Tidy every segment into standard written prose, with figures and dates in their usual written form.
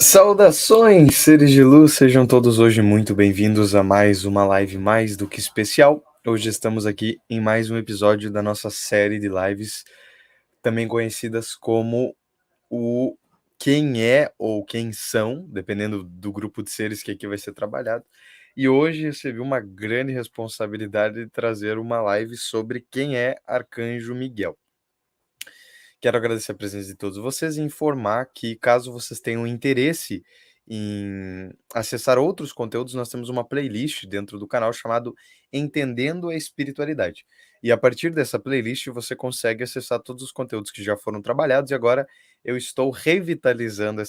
Saudações, seres de luz, sejam todos hoje muito bem-vindos a mais uma live mais do que especial. Hoje estamos aqui em mais um episódio da nossa série de lives, também conhecidas como o Quem é ou Quem são, dependendo do grupo de seres que aqui vai ser trabalhado. E hoje recebi uma grande responsabilidade de trazer uma live sobre quem é Arcanjo Miguel. Quero agradecer a presença de todos vocês e informar que, caso vocês tenham interesse em acessar outros conteúdos, nós temos uma playlist dentro do canal chamado Entendendo a Espiritualidade. E a partir dessa playlist você consegue acessar todos os conteúdos que já foram trabalhados e agora eu estou revitalizando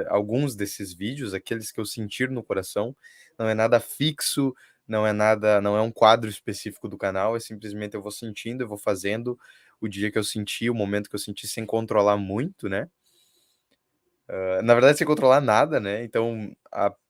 alguns desses vídeos, aqueles que eu sentir no coração. Não é nada fixo, não é um quadro específico do canal, é simplesmente eu vou sentindo, eu vou fazendo o dia que eu senti, o momento que eu senti, sem controlar muito, né? Na verdade, sem controlar nada, né? Então,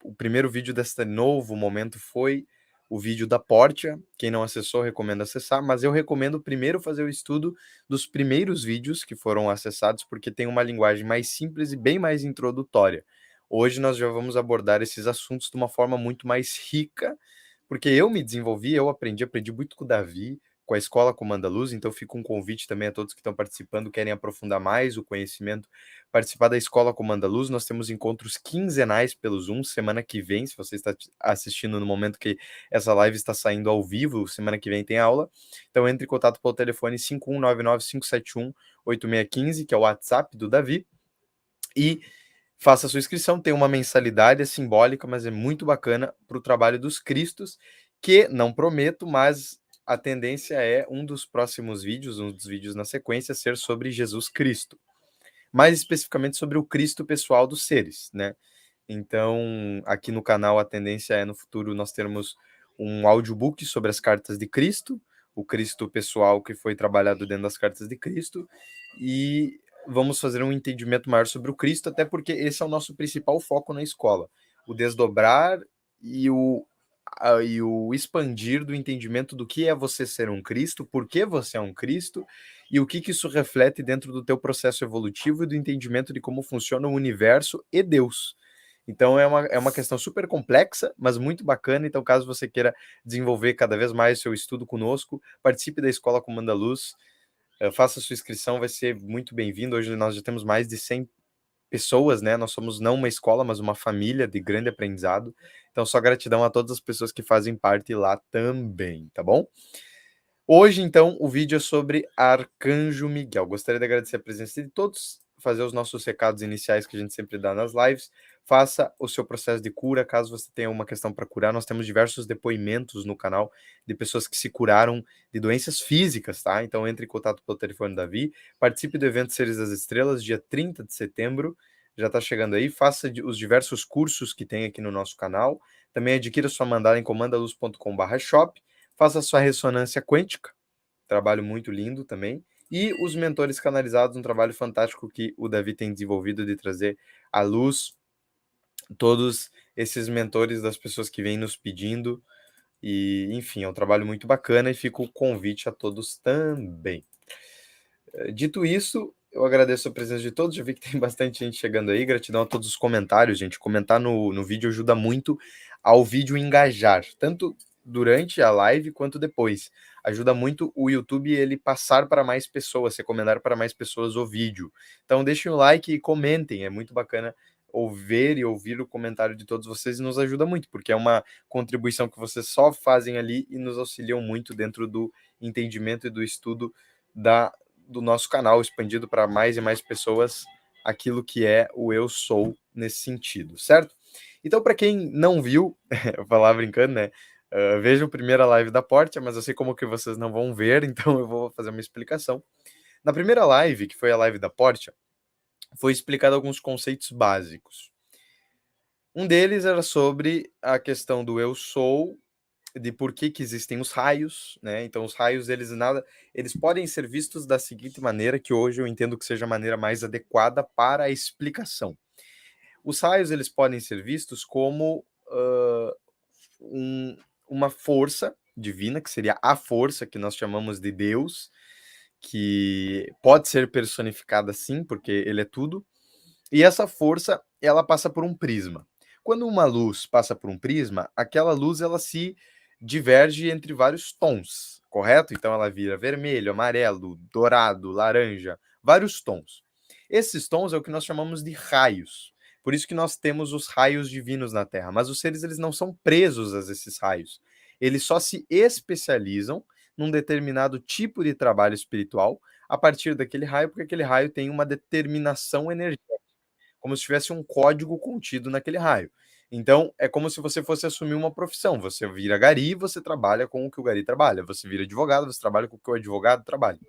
o primeiro vídeo desse novo momento foi o vídeo da Portia. Quem não acessou, recomendo acessar, mas eu recomendo primeiro fazer o estudo dos primeiros vídeos que foram acessados, porque tem uma linguagem mais simples e bem mais introdutória. Hoje nós já vamos abordar esses assuntos de uma forma muito mais rica, porque eu me desenvolvi, eu aprendi muito com o Davi, com a Escola Comanda Luz, então fica um convite também a todos que estão participando, querem aprofundar mais o conhecimento, participar da Escola Comanda Luz. Nós temos encontros quinzenais pelo Zoom, semana que vem, se você está assistindo no momento que essa live está saindo ao vivo, semana que vem tem aula. Então entre em contato pelo telefone 5199-571-8615, que é o WhatsApp do Davi, e faça a sua inscrição. Tem uma mensalidade, é simbólica, mas é muito bacana para o trabalho dos Cristos, que não prometo, mas a tendência é um dos próximos vídeos, um dos vídeos na sequência, ser sobre Jesus Cristo. Mais especificamente sobre o Cristo pessoal dos seres, né? Então, aqui no canal, a tendência é, no futuro, nós termos um audiobook sobre as cartas de Cristo, o Cristo pessoal que foi trabalhado dentro das cartas de Cristo, e vamos fazer um entendimento maior sobre o Cristo, até porque esse é o nosso principal foco na escola, o desdobrar e o expandir do entendimento do que é você ser um Cristo, por que você é um Cristo, e o que isso reflete dentro do teu processo evolutivo e do entendimento de como funciona o universo e Deus. Então é uma questão super complexa, mas muito bacana. Então, caso você queira desenvolver cada vez mais o seu estudo conosco, participe da Escola Comanda Luz, faça sua inscrição, vai ser muito bem-vindo. Hoje nós já temos mais de 100 pessoas, né? Nós somos não uma escola, mas uma família de grande aprendizado. Então, só gratidão a todas as pessoas que fazem parte lá também, tá bom? Hoje, então, o vídeo é sobre Arcanjo Miguel. Gostaria de agradecer a presença de todos, fazer os nossos recados iniciais que a gente sempre dá nas lives. Faça o seu processo de cura, caso você tenha uma questão para curar. Nós temos diversos depoimentos no canal de pessoas que se curaram de doenças físicas, tá? Então, entre em contato pelo telefone da Vi. Participe do evento Seres das Estrelas, dia 30 de setembro. Já está chegando aí. Faça os diversos cursos que tem aqui no nosso canal. Também adquira sua mandala em comandaluz.com/shop. Faça sua ressonância quântica, trabalho muito lindo também. E os mentores canalizados, um trabalho fantástico que o Davi tem desenvolvido de trazer à luz todos esses mentores das pessoas que vêm nos pedindo. E, enfim, é um trabalho muito bacana e fica o convite a todos também. Dito isso, eu agradeço a presença de todos. Já vi que tem bastante gente chegando aí. Gratidão a todos os comentários, gente. Comentar no vídeo ajuda muito ao vídeo engajar, tanto durante a live quanto depois. Ajuda muito o YouTube ele passar para mais pessoas, recomendar para mais pessoas o vídeo. Então deixem o like e comentem. É muito bacana ouvir e ouvir o comentário de todos vocês e nos ajuda muito, porque é uma contribuição que vocês só fazem ali e nos auxiliam muito dentro do entendimento e do estudo do nosso canal, expandido para mais e mais pessoas aquilo que é o eu sou nesse sentido, certo? Então, para quem não viu, eu falar brincando, né? Vejam a primeira live da Portia, mas eu sei como que vocês não vão ver, então eu vou fazer uma explicação. Na primeira live, que foi a live da Portia, foi explicado alguns conceitos básicos. Um deles era sobre a questão do eu sou, de por que existem os raios, né? Então os raios eles podem ser vistos da seguinte maneira, que hoje eu entendo que seja a maneira mais adequada para a explicação. Os raios eles podem ser vistos como uma força divina, que seria a força que nós chamamos de Deus, que pode ser personificada assim, porque ele é tudo, E essa força, ela passa por um prisma. Quando uma luz passa por um prisma, aquela luz ela se diverge entre vários tons, correto? Então ela vira vermelho, amarelo, dourado, laranja, vários tons. Esses tons é o que nós chamamos de raios. Por isso que nós temos os raios divinos na Terra, mas os seres eles não são presos a esses raios. Eles só se especializam num determinado tipo de trabalho espiritual a partir daquele raio, porque aquele raio tem uma determinação energética, como se tivesse um código contido naquele raio. Então, é como se você fosse assumir uma profissão. Você vira gari, você trabalha com o que o gari trabalha. Você vira advogado, você trabalha com o que o advogado trabalha.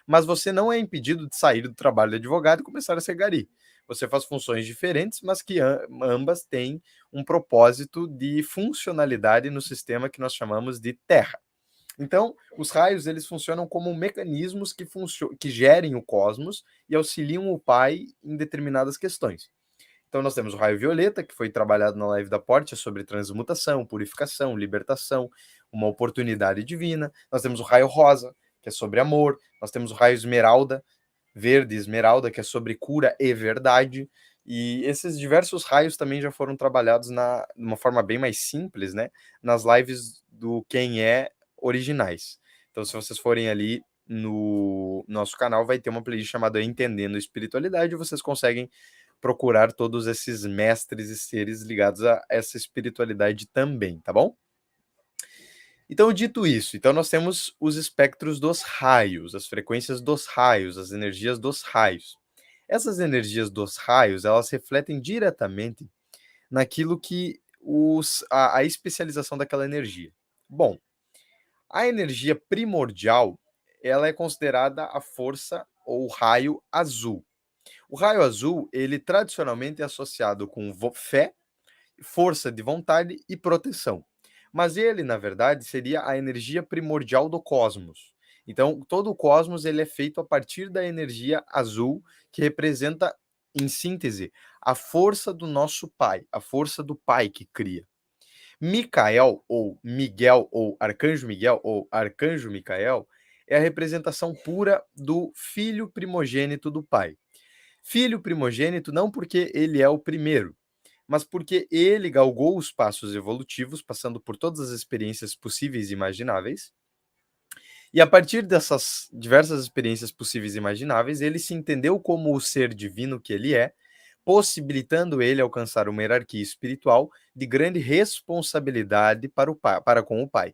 Mas você não é impedido de sair do trabalho de advogado e começar a ser gari. Você faz funções diferentes, mas que ambas têm um propósito de funcionalidade no sistema que nós chamamos de Terra. Então, os raios eles funcionam como mecanismos que gerem o cosmos e auxiliam o Pai em determinadas questões. Então, nós temos o raio violeta, que foi trabalhado na live da Porte, sobre transmutação, purificação, libertação, uma oportunidade divina. Nós temos o raio rosa, que é sobre amor. Nós temos o raio esmeralda, verde esmeralda, que é sobre cura e verdade. E esses diversos raios também já foram trabalhados de uma forma bem mais simples, né? Nas lives do Quem É originais. Então, se vocês forem ali no nosso canal, vai ter uma playlist chamada Entendendo Espiritualidade, e vocês conseguem procurar todos esses mestres e seres ligados a essa espiritualidade também, tá bom? Então, dito isso, então nós temos os espectros dos raios, as frequências dos raios, as energias dos raios. Essas energias dos raios, elas refletem diretamente naquilo que a especialização daquela energia. Bom, a energia primordial, ela é considerada a força ou raio azul. O raio azul, ele tradicionalmente é associado com fé, força de vontade e proteção. Mas ele, na verdade, seria a energia primordial do cosmos. Então, todo o cosmos ele é feito a partir da energia azul, que representa, em síntese, a força do nosso Pai, a força do Pai que cria. Micael, ou Miguel, ou Arcanjo Micael, é a representação pura do filho primogênito do Pai. Filho primogênito não porque ele é o primeiro, mas porque ele galgou os passos evolutivos, passando por todas as experiências possíveis e imagináveis. E a partir dessas diversas experiências possíveis e imagináveis, ele se entendeu como o ser divino que ele é, possibilitando ele alcançar uma hierarquia espiritual de grande responsabilidade para com o Pai.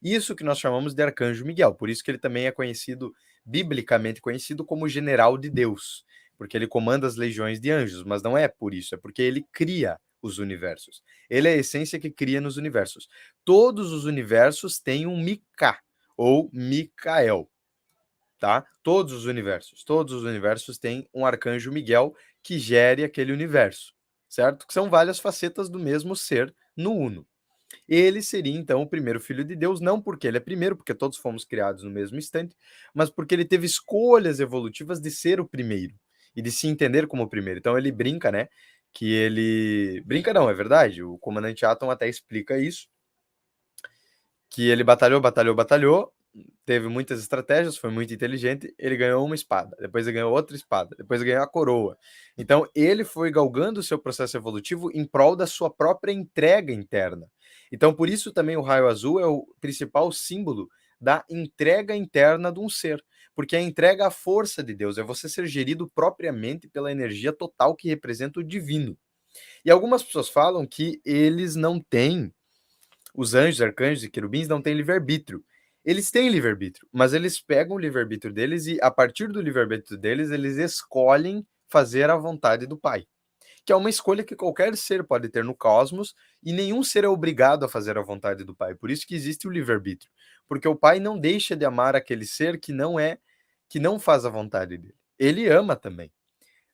Isso que nós chamamos de Arcanjo Miguel, por isso que ele também é conhecido, biblicamente conhecido, como general de Deus, porque ele comanda as legiões de anjos, mas não é por isso, é porque ele cria os universos. Ele é a essência que cria nos universos. Todos os universos têm um Mika, ou Micael, tá? Todos os universos têm um Arcanjo Miguel que gere aquele universo, certo? Que são várias facetas do mesmo ser no Uno. Ele seria, então, o primeiro filho de Deus, não porque ele é primeiro, porque todos fomos criados no mesmo instante, mas porque ele teve escolhas evolutivas de ser o primeiro e de se entender como o primeiro. Então ele brinca, né? Que ele. Brinca não, é verdade. O comandante Atom até explica isso. Que ele batalhou, teve muitas estratégias, foi muito inteligente, ele ganhou uma espada, depois ele ganhou outra espada, depois ele ganhou a coroa. Então ele foi galgando o seu processo evolutivo em prol da sua própria entrega interna. Então por isso também o raio azul é o principal símbolo da entrega interna de um ser, porque a entrega à força de Deus é você ser gerido propriamente pela energia total que representa o divino. E algumas pessoas falam que eles não têm, os anjos, arcanjos e querubins não têm livre-arbítrio. Eles têm livre-arbítrio, mas eles pegam o livre-arbítrio deles e, a partir do livre-arbítrio deles, eles escolhem fazer a vontade do Pai, que é uma escolha que qualquer ser pode ter no cosmos e nenhum ser é obrigado a fazer a vontade do Pai. Por isso que existe o livre-arbítrio, porque o Pai não deixa de amar aquele ser que não faz a vontade dele. Ele ama também.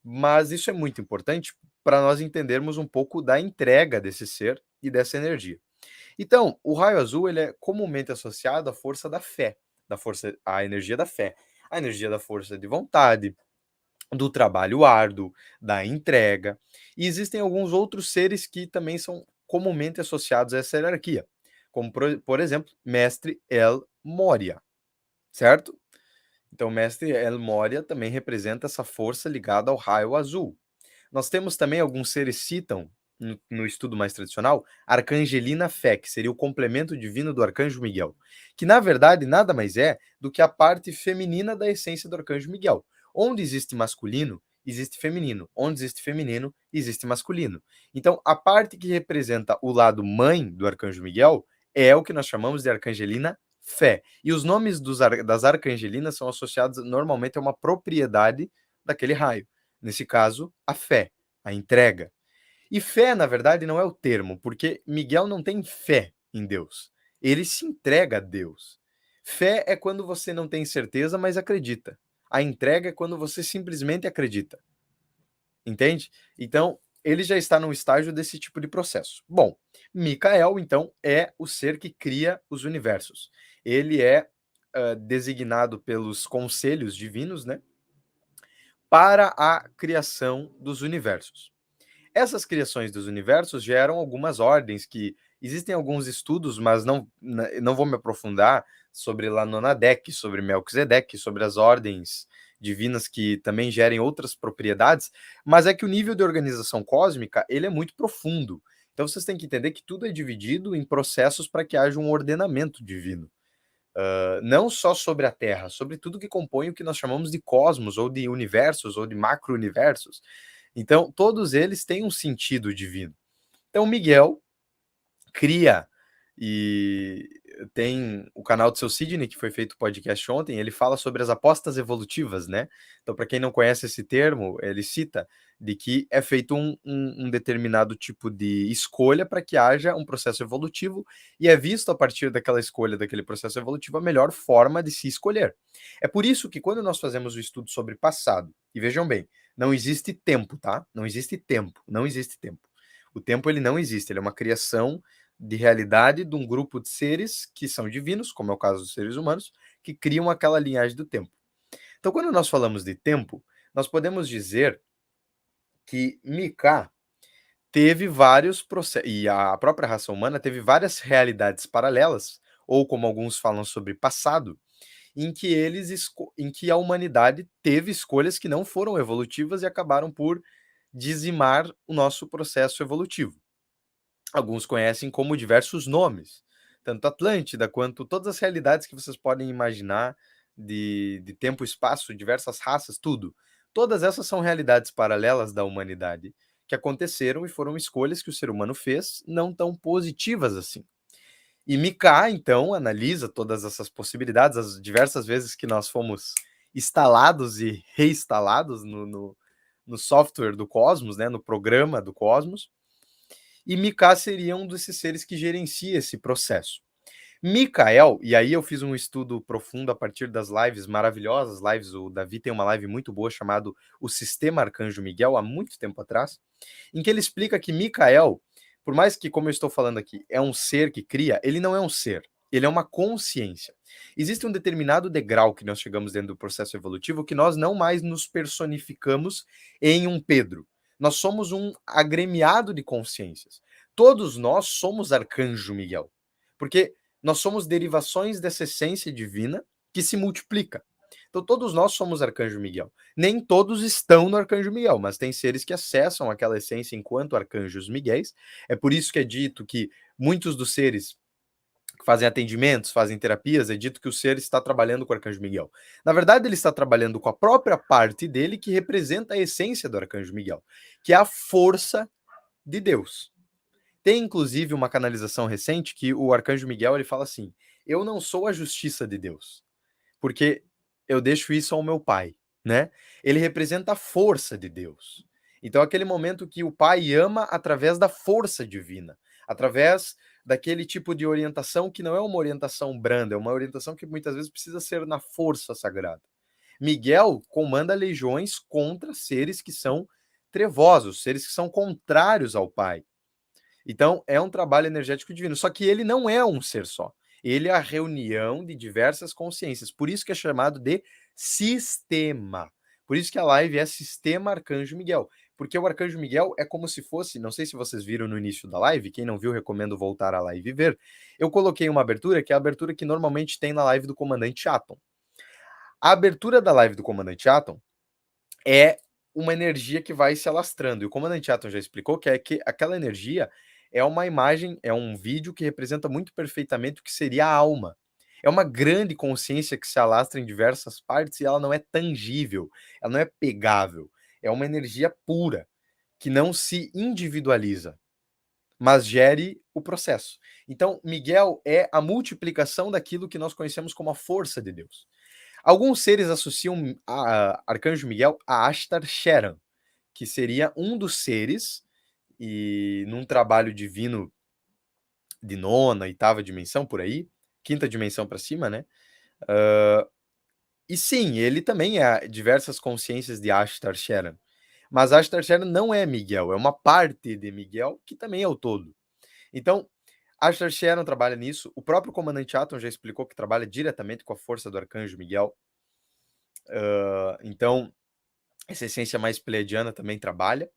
Mas isso é muito importante para nós entendermos um pouco da entrega desse ser e dessa energia. Então, o raio azul ele é comumente associado à força da fé, à energia da fé, à energia da força de vontade, do trabalho árduo, da entrega. E existem alguns outros seres que também são comumente associados a essa hierarquia, como por exemplo, Mestre El Moria, certo? Então, Mestre El Moria também representa essa força ligada ao raio azul. Nós temos também, alguns seres citam, no estudo mais tradicional, Arcangelina Fé, que seria o complemento divino do Arcanjo Miguel, que na verdade nada mais é do que a parte feminina da essência do Arcanjo Miguel. Onde existe masculino, existe feminino. Onde existe feminino, existe masculino. Então, a parte que representa o lado mãe do Arcanjo Miguel é o que nós chamamos de Arcangelina Fé. E os nomes das arcangelinas são associados normalmente a uma propriedade daquele raio. Nesse caso, a fé, a entrega. E fé, na verdade, não é o termo, porque Miguel não tem fé em Deus. Ele se entrega a Deus. Fé é quando você não tem certeza, mas acredita. A entrega é quando você simplesmente acredita. Entende? Então, ele já está num estágio desse tipo de processo. Bom, Micael, então, é o ser que cria os universos. Ele é designado pelos conselhos divinos, né, para a criação dos universos. Essas criações dos universos geram algumas ordens que existem alguns estudos, mas não vou me aprofundar sobre Lanonadek, sobre Melquisedeque, sobre as ordens divinas que também gerem outras propriedades, mas é que o nível de organização cósmica, ele é muito profundo. Então vocês têm que entender que tudo é dividido em processos para que haja um ordenamento divino. Não só sobre a Terra, sobre tudo que compõe o que nós chamamos de cosmos, ou de universos, ou de macro-universos. Então, todos eles têm um sentido divino. Então, Miguel cria, e tem o canal do seu Sidney, que foi feito o podcast ontem, ele fala sobre as apostas evolutivas, né? Então, para quem não conhece esse termo, ele cita de que é feito um determinado tipo de escolha para que haja um processo evolutivo, e é visto a partir daquela escolha, daquele processo evolutivo, a melhor forma de se escolher. É por isso que quando nós fazemos o estudo sobre passado, e vejam bem, não existe tempo, tá? Não existe tempo, não existe tempo. O tempo, ele não existe, ele é uma criação de realidade de um grupo de seres que são divinos, como é o caso dos seres humanos, que criam aquela linhagem do tempo. Então, quando nós falamos de tempo, nós podemos dizer que Mika teve vários processos, e a própria raça humana teve várias realidades paralelas, ou como alguns falam sobre passado, em que a humanidade teve escolhas que não foram evolutivas e acabaram por dizimar o nosso processo evolutivo. Alguns conhecem como diversos nomes, tanto Atlântida quanto todas as realidades que vocês podem imaginar de tempo e espaço, diversas raças, tudo. Todas essas são realidades paralelas da humanidade que aconteceram e foram escolhas que o ser humano fez, não tão positivas assim. E Mika, então, analisa todas essas possibilidades, as diversas vezes que nós fomos instalados e reinstalados no software do Cosmos, né, no programa do Cosmos, e Mika seria um desses seres que gerencia esse processo. Micael, e aí eu fiz um estudo profundo a partir das lives maravilhosas, o Davi tem uma live muito boa chamada O Sistema Arcanjo Miguel, há muito tempo atrás, em que ele explica que Micael, por mais que, como eu estou falando aqui, é um ser que cria, ele não é um ser, ele é uma consciência. Existe um determinado degrau que nós chegamos dentro do processo evolutivo que nós não mais nos personificamos em um Pedro. Nós somos um agremiado de consciências. Todos nós somos Arcanjo Miguel, porque nós somos derivações dessa essência divina que se multiplica. Então, todos nós somos Arcanjo Miguel. Nem todos estão no Arcanjo Miguel, mas tem seres que acessam aquela essência enquanto Arcanjos Miguéis. É por isso que é dito que muitos dos seres que fazem atendimentos, fazem terapias, é dito que o ser está trabalhando com o Arcanjo Miguel. Na verdade, ele está trabalhando com a própria parte dele que representa a essência do Arcanjo Miguel, que é a força de Deus. Tem, inclusive, uma canalização recente que o Arcanjo Miguel ele fala assim: eu não sou a justiça de Deus, porque eu deixo isso ao meu pai, né? Ele representa a força de Deus. Então, aquele momento que o pai ama através da força divina, através daquele tipo de orientação que não é uma orientação branda, é uma orientação que muitas vezes precisa ser na força sagrada. Miguel comanda legiões contra seres que são trevosos, seres que são contrários ao pai. Então, é um trabalho energético divino. Só que ele não é um ser só. Ele é a reunião de diversas consciências. Por isso que é chamado de sistema. Por isso que a live é Sistema Arcanjo Miguel. Porque o Arcanjo Miguel é como se fosse, não sei se vocês viram no início da live, quem não viu, recomendo voltar à live e ver. Eu coloquei uma abertura, que é a abertura que normalmente tem na live do Comandante Atom. A abertura da live do Comandante Atom é uma energia que vai se alastrando. E o comandante Atom já explicou que é que aquela energia é uma imagem, é um vídeo que representa muito perfeitamente o que seria a alma. É uma grande consciência que se alastra em diversas partes e ela não é tangível, ela não é pegável. É uma energia pura, que não se individualiza, mas gere o processo. Então, Miguel é a multiplicação daquilo que nós conhecemos como a força de Deus. Alguns seres associam a Arcanjo Miguel a Ashtar Sheran, que seria um dos seres, e num trabalho divino de nona, oitava dimensão, por aí, quinta dimensão para cima, né? E sim, ele também é diversas consciências de Ashtar Sheran. Mas Ashtar Sheran não é Miguel, é uma parte de Miguel que também é o todo. Então, Ashtar Sheran trabalha nisso. O próprio comandante Atom já explicou que trabalha diretamente com a força do Arcanjo Miguel. Então, essa essência mais pleiadiana também trabalha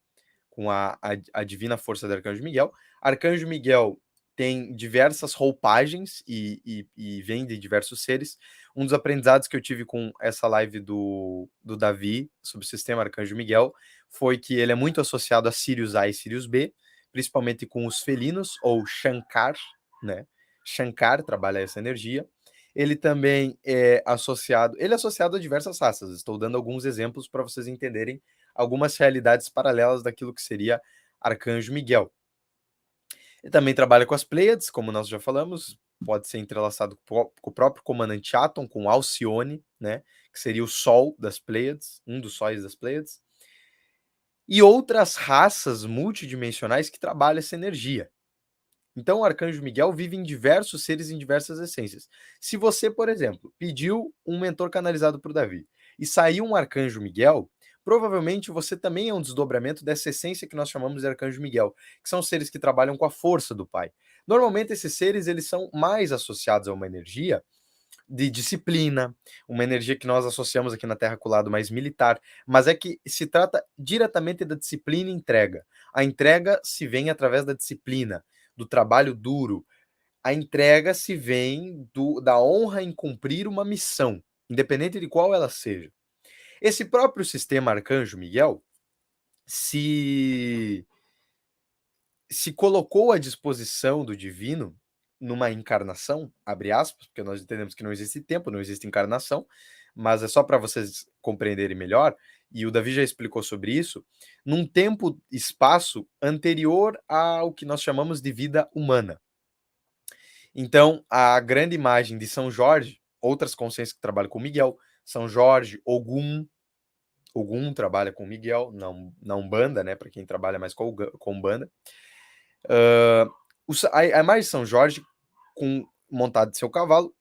com a divina força do Arcanjo Miguel. Arcanjo Miguel tem diversas roupagens e vem de diversos seres. Um dos aprendizados que eu tive com essa live do Davi sobre o sistema Arcanjo Miguel foi que ele é muito associado a Sirius A e Sirius B, principalmente com os felinos, ou Shankar, né? Shankar trabalha essa energia. Ele também é associado, ele é associado a diversas raças. Estou dando alguns exemplos para vocês entenderem algumas realidades paralelas daquilo que seria Arcanjo Miguel. Ele também trabalha com as Pleiades, como nós já falamos, pode ser entrelaçado com o próprio comandante Atom, com Alcione, né, que seria o Sol das Pleiades, um dos sóis das Pleiades, e outras raças multidimensionais que trabalham essa energia. Então, o Arcanjo Miguel vive em diversos seres, em diversas essências. Se você, por exemplo, pediu um mentor canalizado para o Davi e saiu um Arcanjo Miguel, provavelmente você também é um desdobramento dessa essência que nós chamamos de Arcanjo Miguel, que são seres que trabalham com a força do Pai. Normalmente, esses seres eles são mais associados a uma energia de disciplina, uma energia que nós associamos aqui na Terra com o lado mais militar, mas é que se trata diretamente da disciplina e entrega. A entrega se vem através da disciplina, do trabalho duro. A entrega se vem da honra em cumprir uma missão, independente de qual ela seja. Esse próprio sistema Arcanjo Miguel se colocou à disposição do divino numa encarnação, abre aspas, porque nós entendemos que não existe tempo, não existe encarnação, mas é só para vocês compreenderem melhor, e o Davi já explicou sobre isso, num tempo espaço anterior ao que nós chamamos de vida humana. Então, a grande imagem de São Jorge, outras consciências que trabalham com Miguel, São Jorge, Ogum trabalha com Miguel, na Umbanda, né, para quem trabalha mais com Umbanda. A imagem de São Jorge montado de seu cavalo,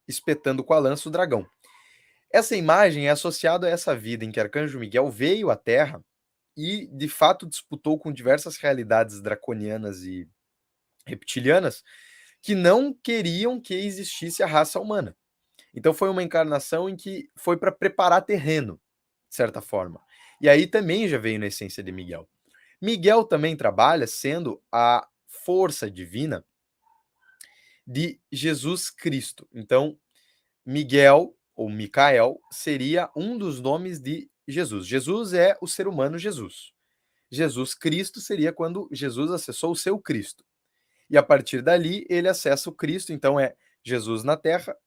espetando com a lança o dragão. Essa imagem é associada a essa vida em que Arcanjo Miguel veio à Terra e, de fato, disputou com diversas realidades draconianas e reptilianas que não queriam que existisse a raça humana. Então foi uma encarnação em que foi para preparar terreno, de certa forma. E aí também já veio na essência de Miguel. Miguel também trabalha sendo a força divina de Jesus Cristo. Então, Miguel, ou Micael, seria um dos nomes de Jesus. Jesus é o ser humano Jesus. Jesus Cristo seria quando Jesus acessou o seu Cristo. E a partir dali, ele acessa o Cristo, então é Jesus na terra,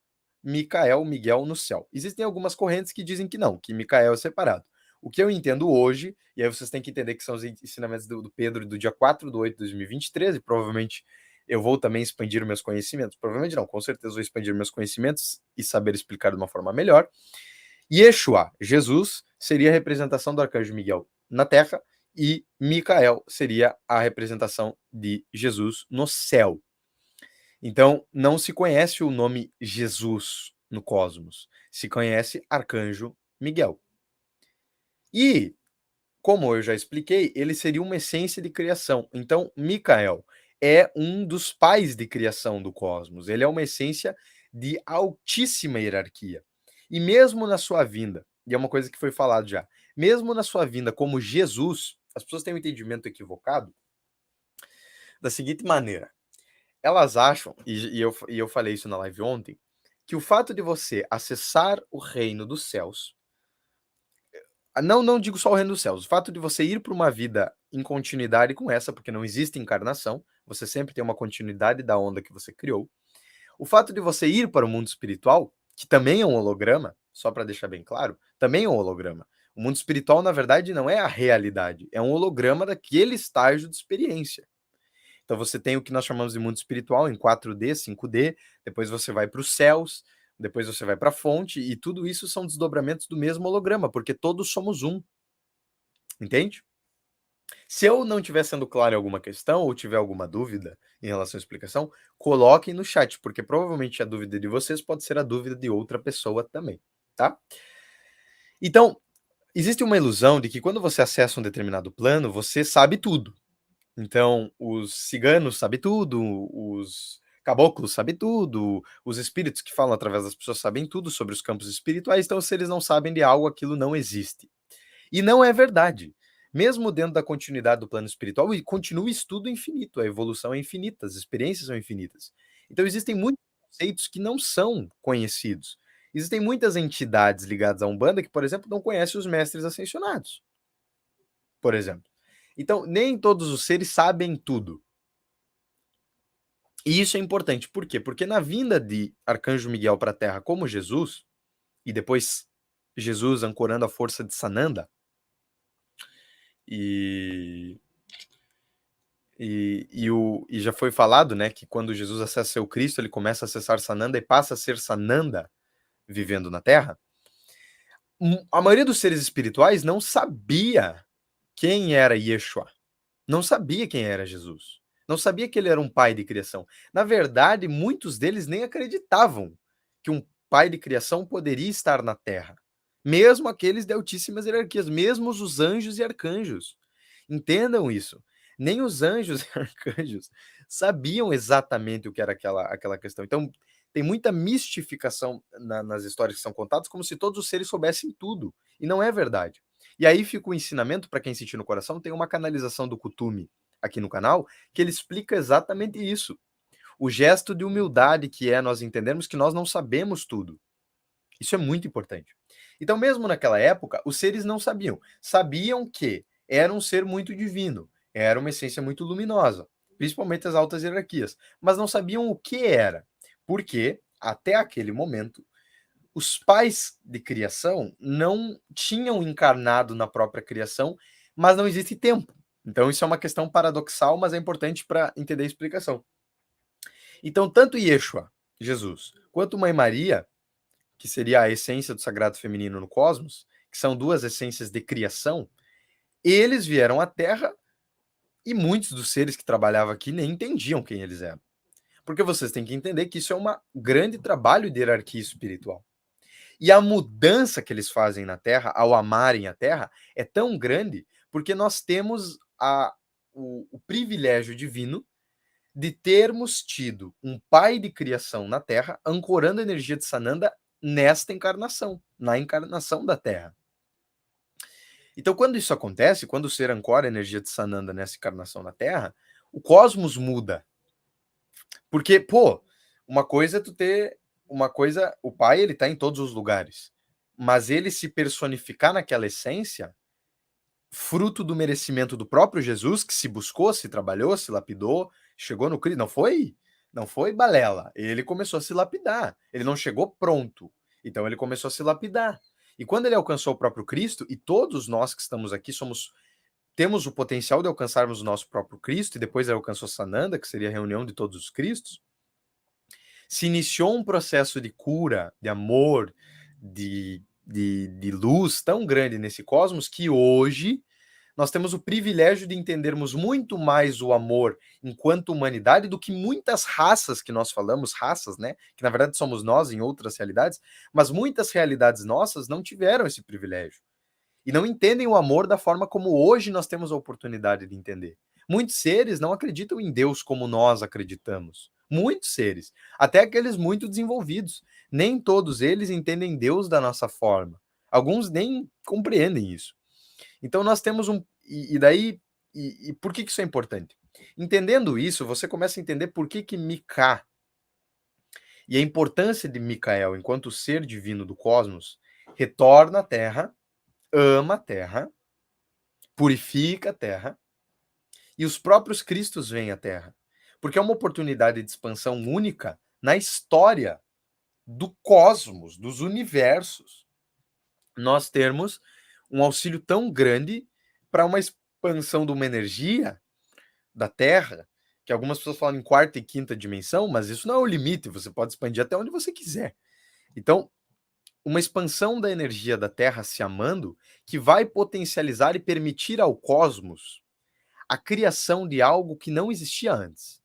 Micael, Miguel no céu. Existem algumas correntes que dizem que não, que Micael é separado. O que eu entendo hoje, e aí vocês têm que entender que são os ensinamentos do Pedro do dia 4/8/2023, e provavelmente eu vou também expandir meus conhecimentos. Provavelmente não, com certeza vou expandir meus conhecimentos e saber explicar de uma forma melhor. Yeshua, Jesus, seria a representação do Arcanjo Miguel na terra, e Micael seria a representação de Jesus no céu. Então, não se conhece o nome Jesus no cosmos, se conhece Arcanjo Miguel. E, como eu já expliquei, ele seria uma essência de criação. Então, Micael é um dos pais de criação do cosmos. Ele é uma essência de altíssima hierarquia. E mesmo na sua vinda, e é uma coisa que foi falado já, mesmo na sua vinda como Jesus, as pessoas têm um entendimento equivocado da seguinte maneira. Elas acham, e eu falei isso na live ontem, que o fato de você acessar o reino dos céus, Não digo só o reino dos céus. O fato de você ir para uma vida em continuidade com essa, porque não existe encarnação, você sempre tem uma continuidade da onda que você criou. O fato de você ir para o mundo espiritual, que também é um holograma, só para deixar bem claro, também é um holograma. O mundo espiritual, na verdade, não é a realidade, é um holograma daquele estágio de experiência. Então você tem o que nós chamamos de mundo espiritual em 4D, 5D, depois você vai para os céus, depois você vai para a fonte, e tudo isso são desdobramentos do mesmo holograma, porque todos somos um. Entende? Se eu não estiver sendo claro em alguma questão ou tiver alguma dúvida em relação à explicação, coloquem no chat, porque provavelmente a dúvida de vocês pode ser a dúvida de outra pessoa também, tá? Então, existe uma ilusão de que quando você acessa um determinado plano, você sabe tudo. Então, os ciganos sabem tudo, os caboclos sabem tudo, os espíritos que falam através das pessoas sabem tudo sobre os campos espirituais, então se eles não sabem de algo, aquilo não existe. E não é verdade. Mesmo dentro da continuidade do plano espiritual, e continua o estudo infinito, a evolução é infinita, as experiências são infinitas. Então existem muitos conceitos que não são conhecidos. Existem muitas entidades ligadas à Umbanda que, por exemplo, não conhecem os mestres ascensionados, por exemplo. Então, nem todos os seres sabem tudo. E isso é importante. Por quê? Porque na vinda de Arcanjo Miguel para a Terra como Jesus, e depois Jesus ancorando a força de Sananda, e e já foi falado, né, que quando Jesus acessa o Cristo, ele começa a acessar Sananda e passa a ser Sananda vivendo na Terra. A maioria dos seres espirituais não sabia quem era Yeshua, não sabia quem era Jesus, não sabia que ele era um pai de criação. Na verdade, muitos deles nem acreditavam que um pai de criação poderia estar na Terra. Mesmo aqueles de altíssimas hierarquias, mesmo os anjos e arcanjos. Entendam isso. Nem os anjos e arcanjos sabiam exatamente o que era aquela questão. Então, tem muita mistificação nas histórias que são contadas, como se todos os seres soubessem tudo. E não é verdade. E aí fica o ensinamento, para quem sentir no coração, tem uma canalização do Kutume aqui no canal, que ele explica exatamente isso. O gesto de humildade que é nós entendermos que nós não sabemos tudo. Isso é muito importante. Então, mesmo naquela época, os seres não sabiam. Sabiam que era um ser muito divino, era uma essência muito luminosa, principalmente as altas hierarquias, mas não sabiam o que era, porque até aquele momento os pais de criação não tinham encarnado na própria criação, mas não existe tempo. Então isso é uma questão paradoxal, mas é importante para entender a explicação. Então, tanto Yeshua, Jesus, quanto Mãe Maria, que seria a essência do sagrado feminino no cosmos, que são duas essências de criação, eles vieram à Terra e muitos dos seres que trabalhavam aqui nem entendiam quem eles eram. Porque vocês têm que entender que isso é um grande trabalho de hierarquia espiritual. E a mudança que eles fazem na Terra, ao amarem a Terra, é tão grande porque nós temos o privilégio divino de termos tido um pai de criação na Terra, ancorando a energia de Sananda nesta encarnação, na encarnação da Terra. Então, quando isso acontece, quando o ser ancora a energia de Sananda nessa encarnação na Terra, o cosmos muda. Porque, pô, uma coisa é tu ter. Uma coisa, o pai, ele tá em todos os lugares. Mas ele se personificar naquela essência, fruto do merecimento do próprio Jesus, que se buscou, se trabalhou, se lapidou, chegou no Cristo. Não foi balela. Ele começou a se lapidar. Ele não chegou pronto. Então ele começou a se lapidar. E quando ele alcançou o próprio Cristo, e todos nós que estamos aqui temos o potencial de alcançarmos o nosso próprio Cristo, e depois ele alcançou Sananda, que seria a reunião de todos os Cristos, se iniciou um processo de cura, de amor, de luz tão grande nesse cosmos que hoje nós temos o privilégio de entendermos muito mais o amor enquanto humanidade do que muitas raças que nós falamos, raças, né? Que na verdade somos nós em outras realidades, mas muitas realidades nossas não tiveram esse privilégio. E não entendem o amor da forma como hoje nós temos a oportunidade de entender. Muitos seres não acreditam em Deus como nós acreditamos. Muitos seres, até aqueles muito desenvolvidos. Nem todos eles entendem Deus da nossa forma. Alguns nem compreendem isso. Então nós temos um. E daí. E por que isso é importante? Entendendo isso, você começa a entender por que Mika e a importância de Micael enquanto ser divino do cosmos retorna à Terra ama a Terra, purifica a Terra, e os próprios Cristos vêm à Terra. Porque é uma oportunidade de expansão única na história do cosmos, dos universos. Nós termos um auxílio tão grande para uma expansão de uma energia da Terra, que algumas pessoas falam em quarta e quinta dimensão, mas isso não é o limite, você pode expandir até onde você quiser. Então, uma expansão da energia da Terra se amando, que vai potencializar e permitir ao cosmos a criação de algo que não existia antes,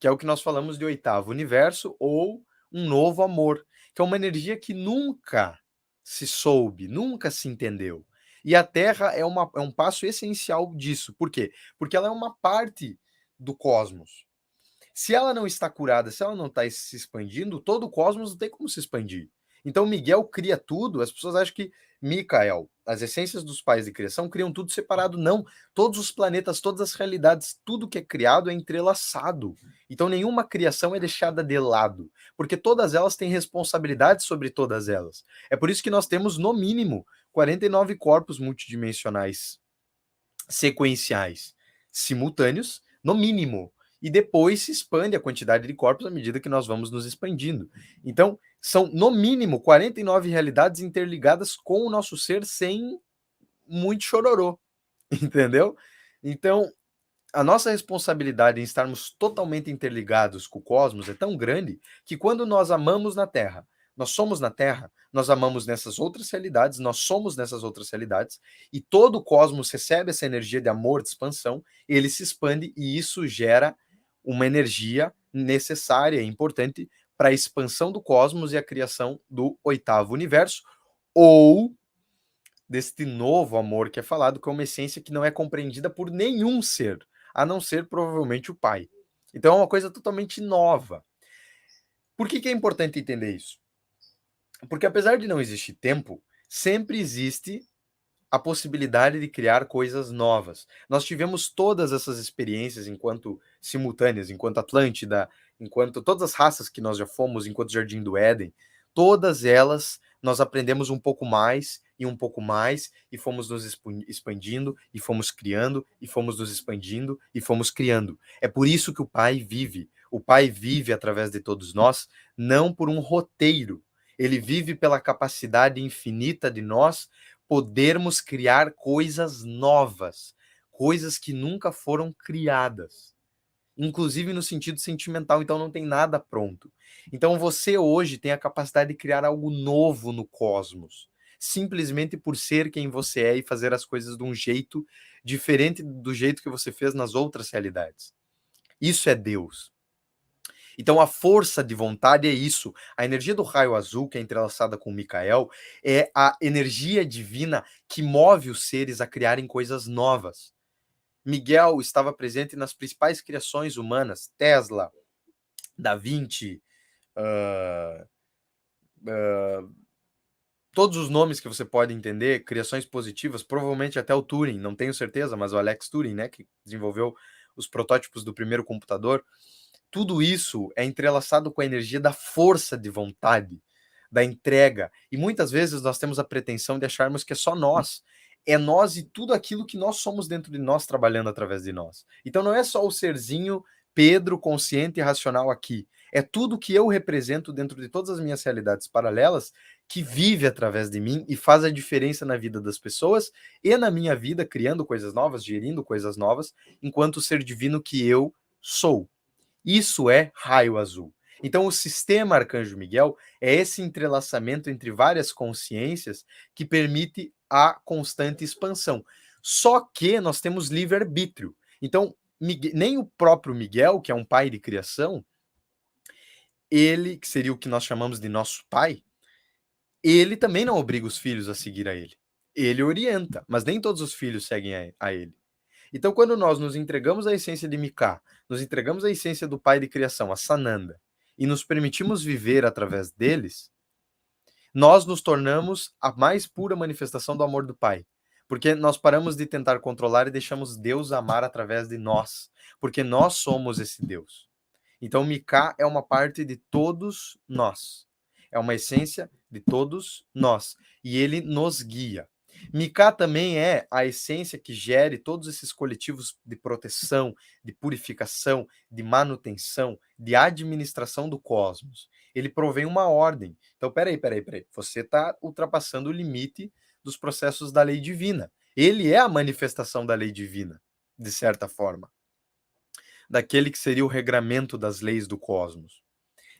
que é o que nós falamos de oitavo universo ou um novo amor, que é uma energia que nunca se soube, nunca se entendeu. E a Terra é um passo essencial disso. Por quê? Porque ela é uma parte do cosmos. Se ela não está curada, se ela não está se expandindo, todo o cosmos não tem como se expandir. Então Miguel cria tudo, as pessoas acham que Micael, as essências dos pais de criação, criam tudo separado. Não, todos os planetas, todas as realidades, tudo que é criado é entrelaçado. Então nenhuma criação é deixada de lado, porque todas elas têm responsabilidade sobre todas elas. É por isso que nós temos, no mínimo, 49 corpos multidimensionais sequenciais simultâneos, no mínimo, e depois se expande a quantidade de corpos à medida que nós vamos nos expandindo. Então, são no mínimo 49 realidades interligadas com o nosso ser sem muito chororô, entendeu? Então, a nossa responsabilidade em estarmos totalmente interligados com o cosmos é tão grande que quando nós amamos na Terra, nós somos na Terra, nós amamos nessas outras realidades, nós somos nessas outras realidades, e todo o cosmos recebe essa energia de amor, de expansão, ele se expande e isso gera uma energia necessária e importante para a expansão do cosmos e a criação do oitavo universo, ou deste novo amor que é falado, que é uma essência que não é compreendida por nenhum ser, a não ser provavelmente o Pai. Então é uma coisa totalmente nova. Por que é importante entender isso? Porque apesar de não existir tempo, sempre existe a possibilidade de criar coisas novas. Nós tivemos todas essas experiências enquanto simultâneas, enquanto Atlântida, enquanto todas as raças que nós já fomos, enquanto Jardim do Éden, todas elas nós aprendemos um pouco mais e um pouco mais e fomos nos expandindo e fomos criando e fomos nos expandindo e fomos criando. É por isso que o Pai vive. O Pai vive através de todos nós, não por um roteiro. Ele vive pela capacidade infinita de nós podermos criar coisas novas, coisas que nunca foram criadas, inclusive no sentido sentimental, então não tem nada pronto. Então você hoje tem a capacidade de criar algo novo no cosmos, simplesmente por ser quem você é e fazer as coisas de um jeito diferente do jeito que você fez nas outras realidades. Isso é Deus. Então a força de vontade é isso. A energia do raio azul, que é entrelaçada com Micael, é a energia divina que move os seres a criarem coisas novas. Miguel estava presente nas principais criações humanas, Tesla, Da Vinci, todos os nomes que você pode entender, criações positivas, provavelmente até o Turing, não tenho certeza, mas o Alex Turing, né, que desenvolveu os protótipos do primeiro computador. Tudo isso é entrelaçado com a energia da força de vontade, da entrega. E muitas vezes nós temos a pretensão de acharmos que é só nós. É nós e tudo aquilo que nós somos dentro de nós trabalhando através de nós. Então não é só o serzinho Pedro consciente e racional aqui. É tudo que eu represento dentro de todas as minhas realidades paralelas que vive através de mim e faz a diferença na vida das pessoas e na minha vida, criando coisas novas, gerindo coisas novas, enquanto ser divino que eu sou. Isso é raio azul. Então, o sistema Arcanjo Miguel é esse entrelaçamento entre várias consciências que permite a constante expansão. Só que nós temos livre-arbítrio. Então, nem o próprio Miguel, que é um pai de criação, ele, que seria o que nós chamamos de nosso pai, ele também não obriga os filhos a seguir a ele. Ele orienta, mas nem todos os filhos seguem a ele. Então, quando nós nos entregamos à essência de Mika, nos entregamos à essência do pai de criação, a Sananda, e nos permitimos viver através deles, nós nos tornamos a mais pura manifestação do amor do Pai. Porque nós paramos de tentar controlar e deixamos Deus amar através de nós. Porque nós somos esse Deus. Então, Mika é uma parte de todos nós. É uma essência de todos nós. E ele nos guia. Micá também é a essência que gere todos esses coletivos de proteção, de purificação, de manutenção, de administração do cosmos. Ele provém uma ordem. Então, peraí. Você está ultrapassando o limite dos processos da lei divina. Ele é a manifestação da lei divina, de certa forma. Daquele que seria o regramento das leis do cosmos.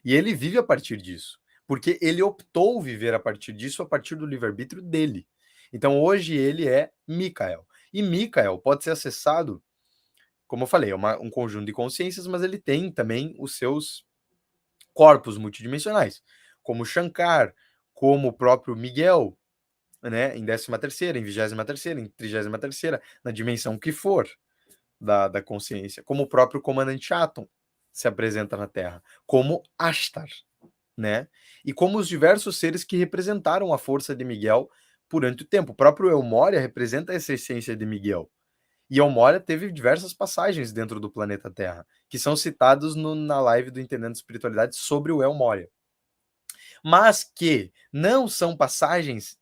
E ele vive a partir disso. Porque ele optou viver a partir disso, a partir do livre-arbítrio dele. Então hoje ele é Micael. E Micael pode ser acessado, como eu falei, é um conjunto de consciências, mas ele tem também os seus corpos multidimensionais, como Shankar, como o próprio Miguel, né, em 13ª, em 23ª, em 33ª, na dimensão que for da consciência, como o próprio comandante Atom se apresenta na Terra, como Ashtar, né? E como os diversos seres que representaram a força de Miguel durante o tempo. O próprio El Moria representa essa essência de Miguel. E El Moria teve diversas passagens dentro do planeta Terra, que são citados na live do Entendendo Espiritualidade sobre o El Moria. Mas que não são passagens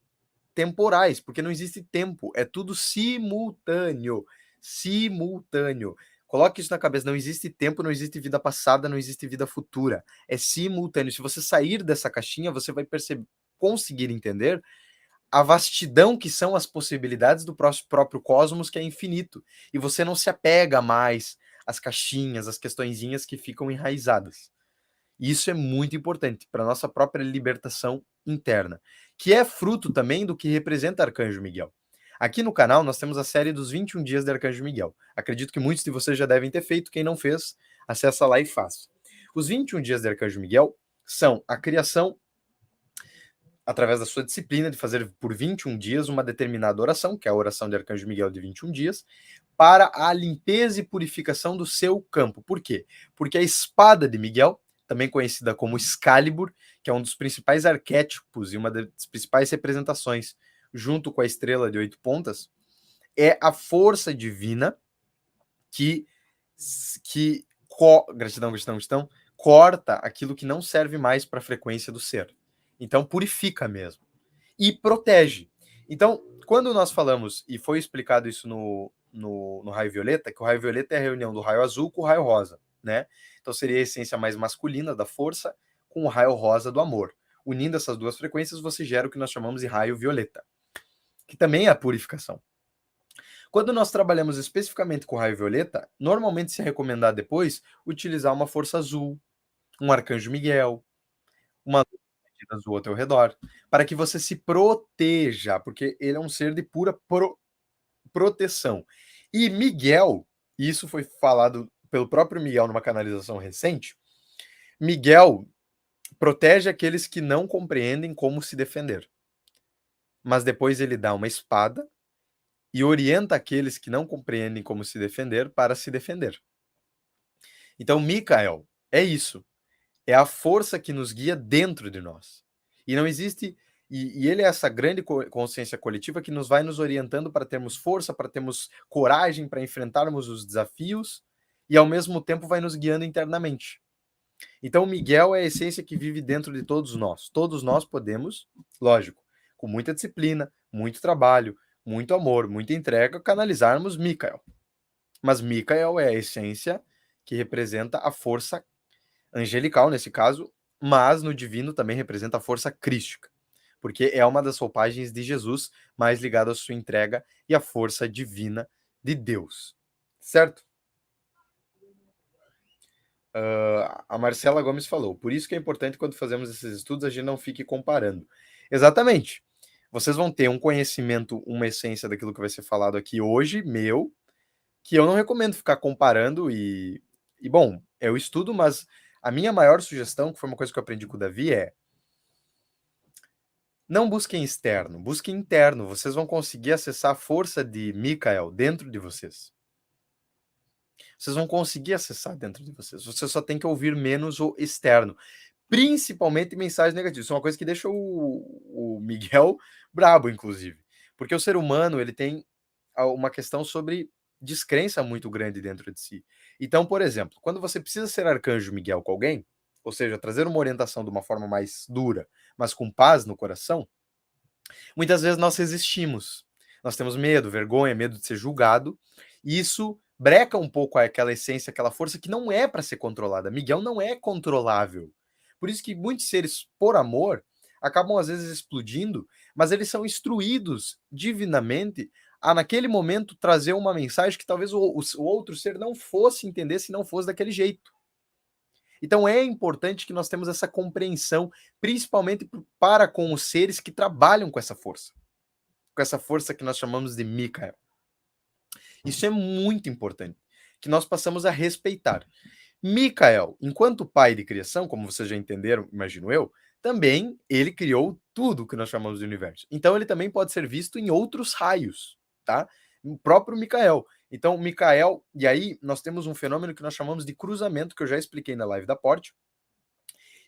temporais, porque não existe tempo, é tudo simultâneo. Simultâneo. Coloque isso na cabeça, não existe tempo, não existe vida passada, não existe vida futura. É simultâneo. Se você sair dessa caixinha, você vai conseguir entender a vastidão que são as possibilidades do próprio cosmos, que é infinito. E você não se apega mais às caixinhas, às questõezinhas que ficam enraizadas. E isso é muito importante para a nossa própria libertação interna, que é fruto também do que representa Arcanjo Miguel. Aqui no canal nós temos a série dos 21 dias de Arcanjo Miguel. Acredito que muitos de vocês já devem ter feito, quem não fez, acessa lá e faça. Os 21 dias de Arcanjo Miguel são a criação, através da sua disciplina, de fazer por 21 dias uma determinada oração, que é a oração de Arcanjo Miguel de 21 dias, para a limpeza e purificação do seu campo. Por quê? Porque a espada de Miguel, também conhecida como Excalibur, que é um dos principais arquétipos e uma das principais representações, junto com a estrela de 8 pontas, é a força divina que gratidão, corta aquilo que não serve mais para a frequência do ser. Então purifica mesmo. E protege. Então, quando nós falamos, e foi explicado isso no raio violeta, que o raio violeta é a reunião do raio azul com o raio rosa, né? Então seria a essência mais masculina da força com o raio rosa do amor. Unindo essas duas frequências, você gera o que nós chamamos de raio violeta, que também é a purificação. Quando nós trabalhamos especificamente com o raio violeta, normalmente se é recomendar depois utilizar uma força azul, um arcanjo Miguel, uma luz azul ao teu redor, para que você se proteja, porque ele é um ser de pura proteção. E Miguel, isso foi falado pelo próprio Miguel numa canalização recente, Miguel protege aqueles que não compreendem como se defender. Mas depois ele dá uma espada e orienta aqueles que não compreendem como se defender para se defender. Então, Micael é isso. É a força que nos guia dentro de nós. E não existe. E ele é essa grande consciência coletiva que nos vai nos orientando para termos força, para termos coragem, para enfrentarmos os desafios e, ao mesmo tempo, vai nos guiando internamente. Então, Miguel é a essência que vive dentro de todos nós. Todos nós podemos, lógico, com muita disciplina, muito trabalho, muito amor, muita entrega, canalizarmos Micael. Mas Micael é a essência que representa a força angelical, nesse caso, mas no divino também representa a força crística, porque é uma das roupagens de Jesus, mais ligada à sua entrega e à força divina de Deus. Certo? A Marcela Gomes falou, por isso que é importante quando fazemos esses estudos a gente não fique comparando. Exatamente. Vocês vão ter um conhecimento, uma essência daquilo que vai ser falado aqui hoje, meu, que eu não recomendo ficar comparando e bom, eu estudo, mas a minha maior sugestão, que foi uma coisa que eu aprendi com o Davi, é não busquem externo, busquem interno. Vocês vão conseguir acessar a força de Micael dentro de vocês. Vocês vão conseguir acessar dentro de vocês. Você só tem que ouvir menos o externo. Principalmente mensagens negativas. Isso é uma coisa que deixa o Miguel brabo, inclusive. Porque o ser humano, ele tem uma questão sobre descrença muito grande dentro de si. Então, por exemplo, quando você precisa ser arcanjo Miguel com alguém, ou seja, trazer uma orientação de uma forma mais dura, mas com paz no coração, muitas vezes nós resistimos. Nós temos medo, vergonha, medo de ser julgado, e isso breca um pouco aquela essência, aquela força que não é para ser controlada. Miguel não é controlável. Por isso que muitos seres, por amor, acabam às vezes explodindo, mas eles são instruídos divinamente a, naquele momento, trazer uma mensagem que talvez o outro ser não fosse entender se não fosse daquele jeito. Então é importante que nós temos essa compreensão, principalmente para com os seres que trabalham com essa força que nós chamamos de Mikael. Isso é muito importante, que nós passamos a respeitar. Mikael, enquanto pai de criação, como vocês já entenderam, imagino eu, também ele criou tudo que nós chamamos de universo. Então ele também pode ser visto em outros raios, tá? O próprio Mikael. Então, Mikael, e aí nós temos um fenômeno que nós chamamos de cruzamento, que eu já expliquei na live da Porte.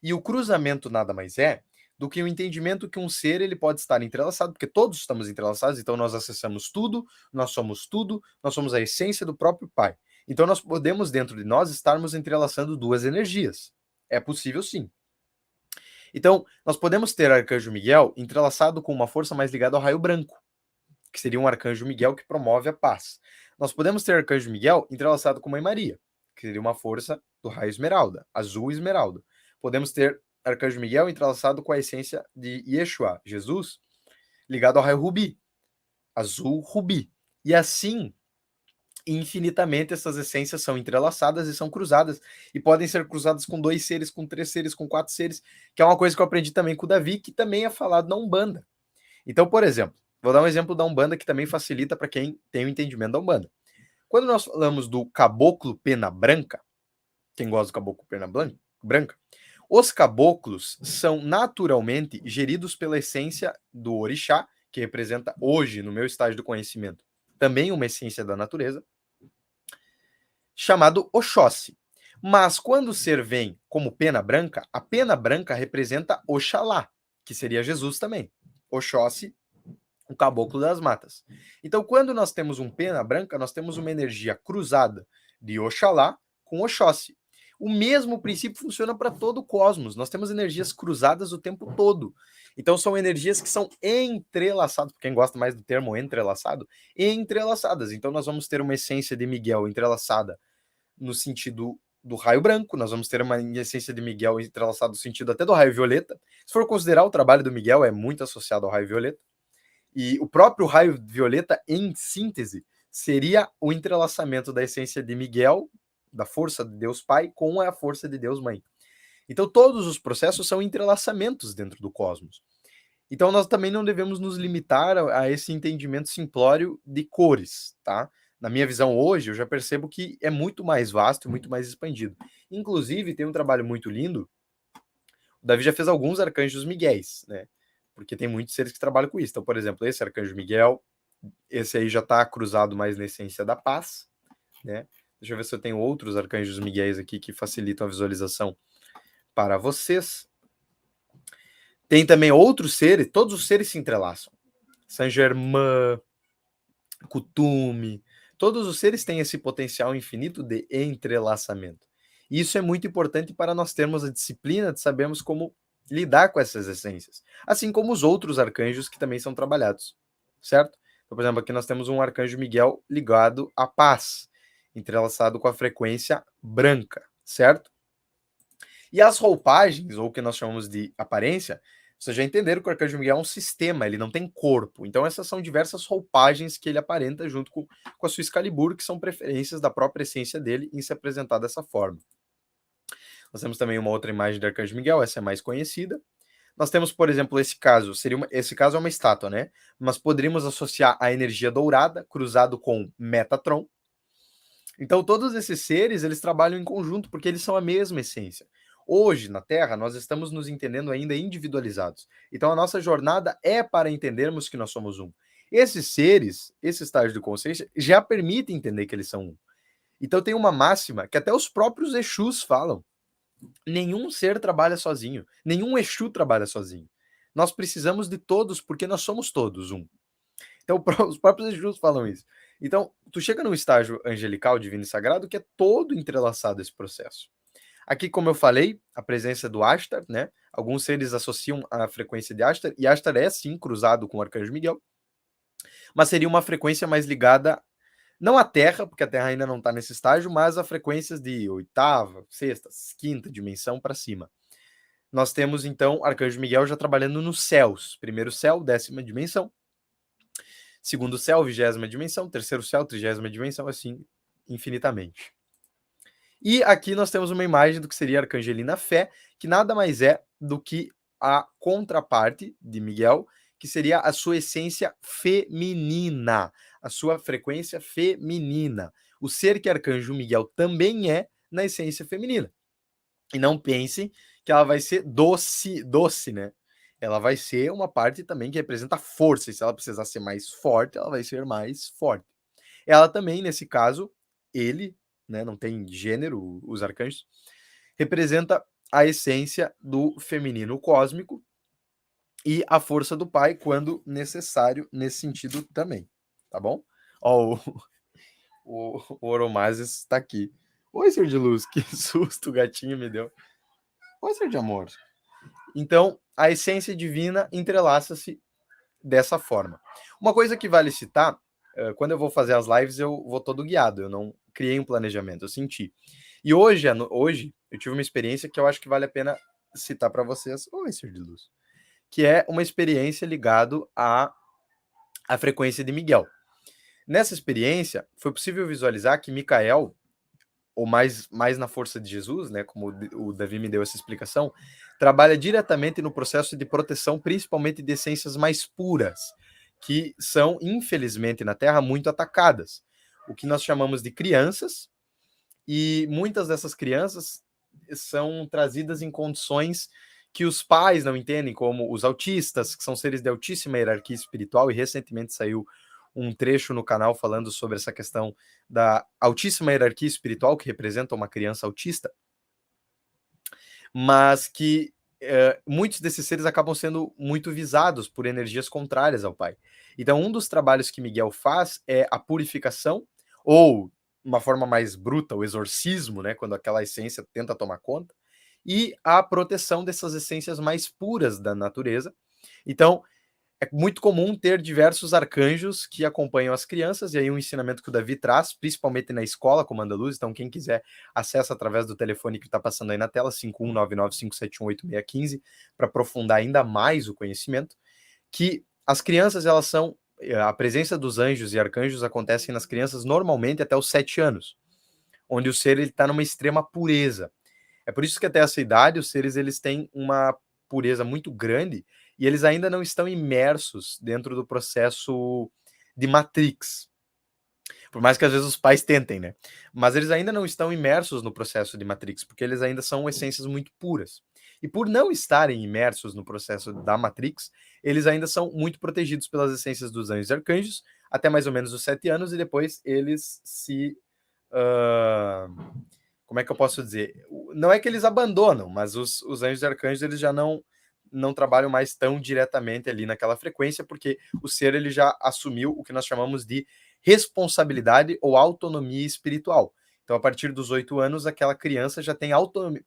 E o cruzamento nada mais é do que o entendimento que um ser ele pode estar entrelaçado, porque todos estamos entrelaçados, então nós acessamos tudo, nós somos a essência do próprio Pai. Então nós podemos, dentro de nós, estarmos entrelaçando duas energias. É possível sim. Então, nós podemos ter Arcanjo Miguel entrelaçado com uma força mais ligada ao raio branco, que seria um Arcanjo Miguel que promove a paz. Nós podemos ter Arcanjo Miguel entrelaçado com Mãe Maria, que seria uma força do raio esmeralda, azul esmeralda. Podemos ter Arcanjo Miguel entrelaçado com a essência de Yeshua, Jesus, ligado ao raio rubi, azul rubi. E assim, infinitamente, essas essências são entrelaçadas e são cruzadas. E podem ser cruzadas com 2 seres, com 3 seres, com 4 seres, que é uma coisa que eu aprendi também com o Davi, que também é falado na Umbanda. Então, por exemplo, vou dar um exemplo da Umbanda que também facilita para quem tem o entendimento da Umbanda. Quando nós falamos do caboclo pena branca, quem gosta do caboclo pena branca, os caboclos são naturalmente geridos pela essência do orixá, que representa hoje, no meu estágio do conhecimento, também uma essência da natureza, chamado Oxóssi. Mas quando o ser vem como pena branca, a pena branca representa Oxalá, que seria Jesus também. Oxóssi, o caboclo das matas. Então, quando nós temos um pena branca, nós temos uma energia cruzada de Oxalá com Oxóssi. O mesmo princípio funciona para todo o cosmos. Nós temos energias cruzadas o tempo todo. Então, são energias que são entrelaçadas. Quem gosta mais do termo entrelaçado, entrelaçadas. Então, nós vamos ter uma essência de Miguel entrelaçada no sentido do raio branco, nós vamos ter uma essência de Miguel entrelaçada no sentido até do raio violeta. Se for considerar, o trabalho do Miguel é muito associado ao raio violeta. E o próprio raio violeta, em síntese, seria o entrelaçamento da essência de Miguel, da força de Deus Pai, com a força de Deus Mãe. Então, todos os processos são entrelaçamentos dentro do cosmos. Então, nós também não devemos nos limitar a esse entendimento simplório de cores, tá? Na minha visão hoje, eu já percebo que é muito mais vasto e muito mais expandido. Inclusive, tem um trabalho muito lindo. O Davi já fez alguns arcanjos miguéis, né? Porque tem muitos seres que trabalham com isso. Então, por exemplo, esse arcanjo Miguel, esse aí já está cruzado mais na essência da paz, né? Deixa eu ver se eu tenho outros arcanjos miguéis aqui que facilitam a visualização para vocês. Tem também outros seres, todos os seres se entrelaçam. Saint-Germain, Kutume, todos os seres têm esse potencial infinito de entrelaçamento. E isso é muito importante para nós termos a disciplina de sabermos como lidar com essas essências, assim como os outros arcanjos que também são trabalhados, certo? Então, por exemplo, aqui nós temos um arcanjo Miguel ligado à paz, entrelaçado com a frequência branca, certo? E as roupagens, ou o que nós chamamos de aparência, vocês já entenderam que o Arcanjo Miguel é um sistema, ele não tem corpo. Então, essas são diversas roupagens que ele aparenta junto com a sua Excalibur, que são preferências da própria essência dele em se apresentar dessa forma. Nós temos também uma outra imagem do Arcanjo Miguel, essa é mais conhecida. Nós temos, por exemplo, esse caso. Esse caso é uma estátua, né? Mas poderíamos associar a energia dourada cruzado com Metatron. Então, todos esses seres, eles trabalham em conjunto porque eles são a mesma essência. Hoje, na Terra, nós estamos nos entendendo ainda individualizados. Então, a nossa jornada é para entendermos que nós somos um. Esses seres, esse estágio de consciência, já permite entender que eles são um. Então, tem uma máxima que até os próprios Exus falam. Nenhum ser trabalha sozinho. Nenhum Exu trabalha sozinho. Nós precisamos de todos porque nós somos todos um. Então, os próprios Exus falam isso. Então, tu chega num estágio angelical, divino e sagrado, que é todo entrelaçado esse processo. Aqui, como eu falei, a presença do Ashtar, né? Alguns seres associam a frequência de Ashtar, e Ashtar é sim cruzado com o Arcanjo Miguel. mas seria uma frequência mais ligada, não à Terra, porque a Terra ainda não está nesse estágio, mas a frequências de oitava, sexta, quinta dimensão para cima. Nós temos, então, Arcanjo Miguel já trabalhando nos céus. Primeiro céu, 10ª dimensão. Segundo céu, 20ª dimensão. Terceiro céu, 30ª dimensão, assim, infinitamente. E aqui nós temos uma imagem do que seria Arcangelina Fé, que nada mais é do que a contraparte de Miguel, que seria a sua essência feminina, a sua frequência feminina. O ser que Arcanjo Miguel também é na essência feminina. E não pensem que ela vai ser doce, né? Ela vai ser uma parte também que representa força. E se ela precisar ser mais forte, ela vai ser mais forte. Ela também, nesse caso, ele, né, não tem gênero, os arcanjos, representa a essência do feminino cósmico e a força do pai quando necessário nesse sentido também, tá bom? Ó, o Oromazes está aqui. Oi, ser de luz, que susto o gatinho me deu. Oi, ser de amor. Então, a essência divina entrelaça-se dessa forma. Uma coisa que vale citar, quando eu vou fazer as lives, eu vou todo guiado, eu não criei um planejamento, eu senti. E hoje eu tive uma experiência que eu acho que vale a pena citar para vocês. Oi, ser de luz. Que é uma experiência ligado à frequência de Miguel. Nessa experiência, foi possível visualizar que Micael, ou mais na força de Jesus, né, como o Davi me deu essa explicação, trabalha diretamente no processo de proteção, principalmente de essências mais puras, que são, infelizmente, na Terra, muito atacadas. O que nós chamamos de crianças, e muitas dessas crianças são trazidas em condições que os pais não entendem, como os autistas, que são seres de altíssima hierarquia espiritual, e recentemente saiu um trecho no canal falando sobre essa questão da altíssima hierarquia espiritual que representa uma criança autista, mas que muitos desses seres acabam sendo muito visados por energias contrárias ao pai. Então, um dos trabalhos que Miguel faz é a purificação, ou, uma forma mais bruta, o exorcismo, né, quando aquela essência tenta tomar conta, e a proteção dessas essências mais puras da natureza. Então, é muito comum ter diversos arcanjos que acompanham as crianças, e aí um ensinamento que o Davi traz, principalmente na escola Comanda Luz. Então, quem quiser, acessa através do telefone que está passando aí na tela, 5199571815, para aprofundar ainda mais o conhecimento, que as crianças, elas são, a presença dos anjos e arcanjos acontece nas crianças normalmente até os 7 anos, onde o ser está numa extrema pureza. É por isso que até essa idade os seres eles têm uma pureza muito grande e eles ainda não estão imersos dentro do processo de Matrix. Por mais que às vezes os pais tentem, né? Mas eles ainda não estão imersos no processo de Matrix, porque eles ainda são essências muito puras. E por não estarem imersos no processo da Matrix, eles ainda são muito protegidos pelas essências dos anjos e arcanjos, até mais ou menos os 7 anos, e depois eles se. Como é que eu posso dizer? Não é que eles abandonam, mas os anjos e arcanjos eles já não trabalham mais tão diretamente ali naquela frequência, porque o ser ele já assumiu o que nós chamamos de responsabilidade ou autonomia espiritual. Então, a partir dos 8 anos, aquela criança já tem autonomia.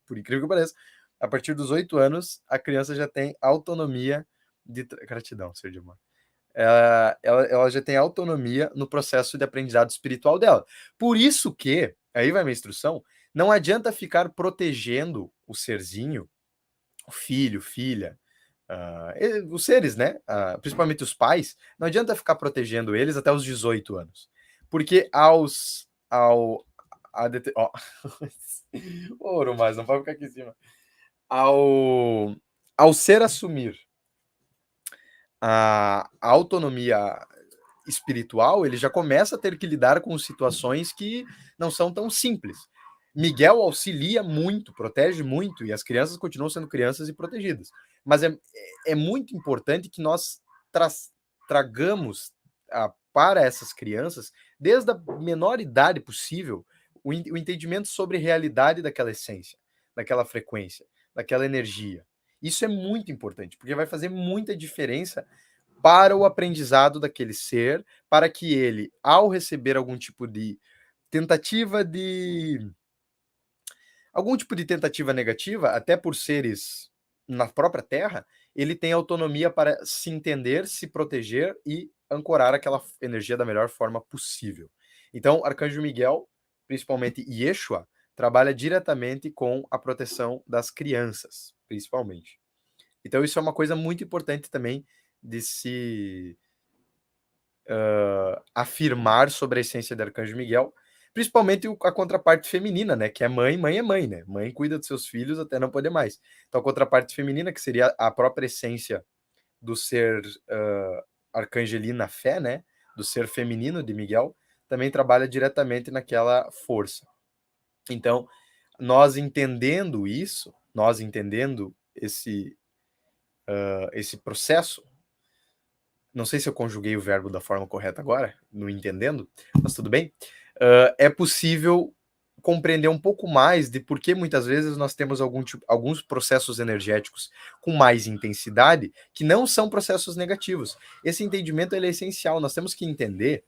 Por incrível que pareça, a partir dos 8 anos, a criança já tem autonomia de. Gratidão, ser de amor. Ela já tem autonomia no processo de aprendizado espiritual dela. Por isso que, aí vai minha instrução, não adianta ficar protegendo o serzinho, o filho, filha, os seres, né? Principalmente os pais, não adianta ficar protegendo eles até os 18 anos. Porque ó, ouro, mas não pode ficar aqui em cima. Ao ser assumir a autonomia espiritual, ele já começa a ter que lidar com situações que não são tão simples. Miguel auxilia muito, protege muito, e as crianças continuam sendo crianças e protegidas. Mas é muito importante que nós tragamos para essas crianças, desde a menor idade possível, o entendimento sobre a realidade daquela essência, daquela frequência, daquela energia. Isso é muito importante, porque vai fazer muita diferença para o aprendizado daquele ser, para que ele, ao receber algum tipo de tentativa de. Algum tipo de tentativa negativa, até por seres na própria Terra, ele tem autonomia para se entender, se proteger e ancorar aquela energia da melhor forma possível. Então, Arcanjo Miguel, principalmente Yeshua, trabalha diretamente com a proteção das crianças, principalmente. Então, isso é uma coisa muito importante também de se afirmar sobre a essência de Arcanjo Miguel, principalmente a contraparte feminina, né? Que é mãe, mãe é mãe, né? Mãe cuida dos seus filhos até não poder mais. Então, a contraparte feminina, que seria a própria essência do ser arcangelina fé, né? Do ser feminino de Miguel, também trabalha diretamente naquela força. Então, nós entendendo isso, nós entendendo esse processo, não sei se eu conjuguei o verbo da forma correta agora, no entendendo, mas tudo bem, é possível compreender um pouco mais de por que muitas vezes nós temos alguns processos energéticos com mais intensidade que não são processos negativos. Esse entendimento ele é essencial. Nós temos que entender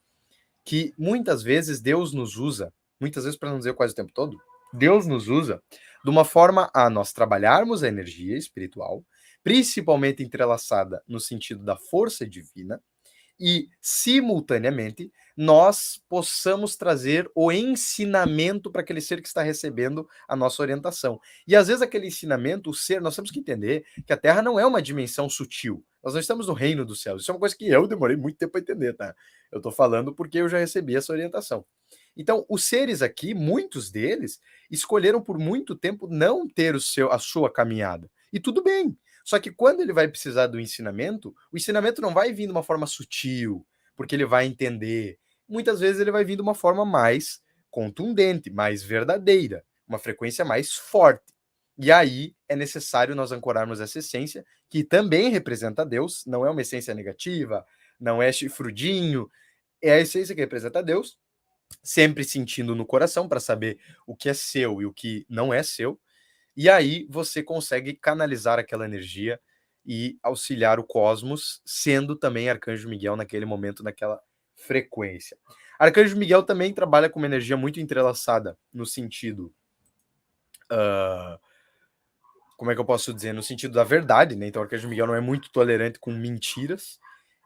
que muitas vezes Deus nos usa, muitas vezes para não dizer quase o tempo todo, Deus nos usa de uma forma a nós trabalharmos a energia espiritual, principalmente entrelaçada no sentido da força divina, e, simultaneamente, nós possamos trazer o ensinamento para aquele ser que está recebendo a nossa orientação. E às vezes aquele ensinamento, o ser, nós temos que entender que a Terra não é uma dimensão sutil. Nós não estamos no reino dos céus. Isso é uma coisa que eu demorei muito tempo para entender, tá? Eu estou falando porque eu já recebi essa orientação. Então, os seres aqui, muitos deles, escolheram por muito tempo não ter a sua caminhada. E tudo bem. Só que quando ele vai precisar do ensinamento, o ensinamento não vai vir de uma forma sutil, porque ele vai entender. Muitas vezes ele vai vir de uma forma mais contundente, mais verdadeira, uma frequência mais forte. E aí é necessário nós ancorarmos essa essência, que também representa Deus, não é uma essência negativa, não é chifrudinho, é a essência que representa Deus, sempre sentindo no coração para saber o que é seu e o que não é seu. E aí você consegue canalizar aquela energia e auxiliar o cosmos, sendo também Arcanjo Miguel naquele momento, naquela frequência. Arcanjo Miguel também trabalha com uma energia muito entrelaçada no sentido. Como é que eu posso dizer? No sentido da verdade, né? Então, o Arcanjo Miguel não é muito tolerante com mentiras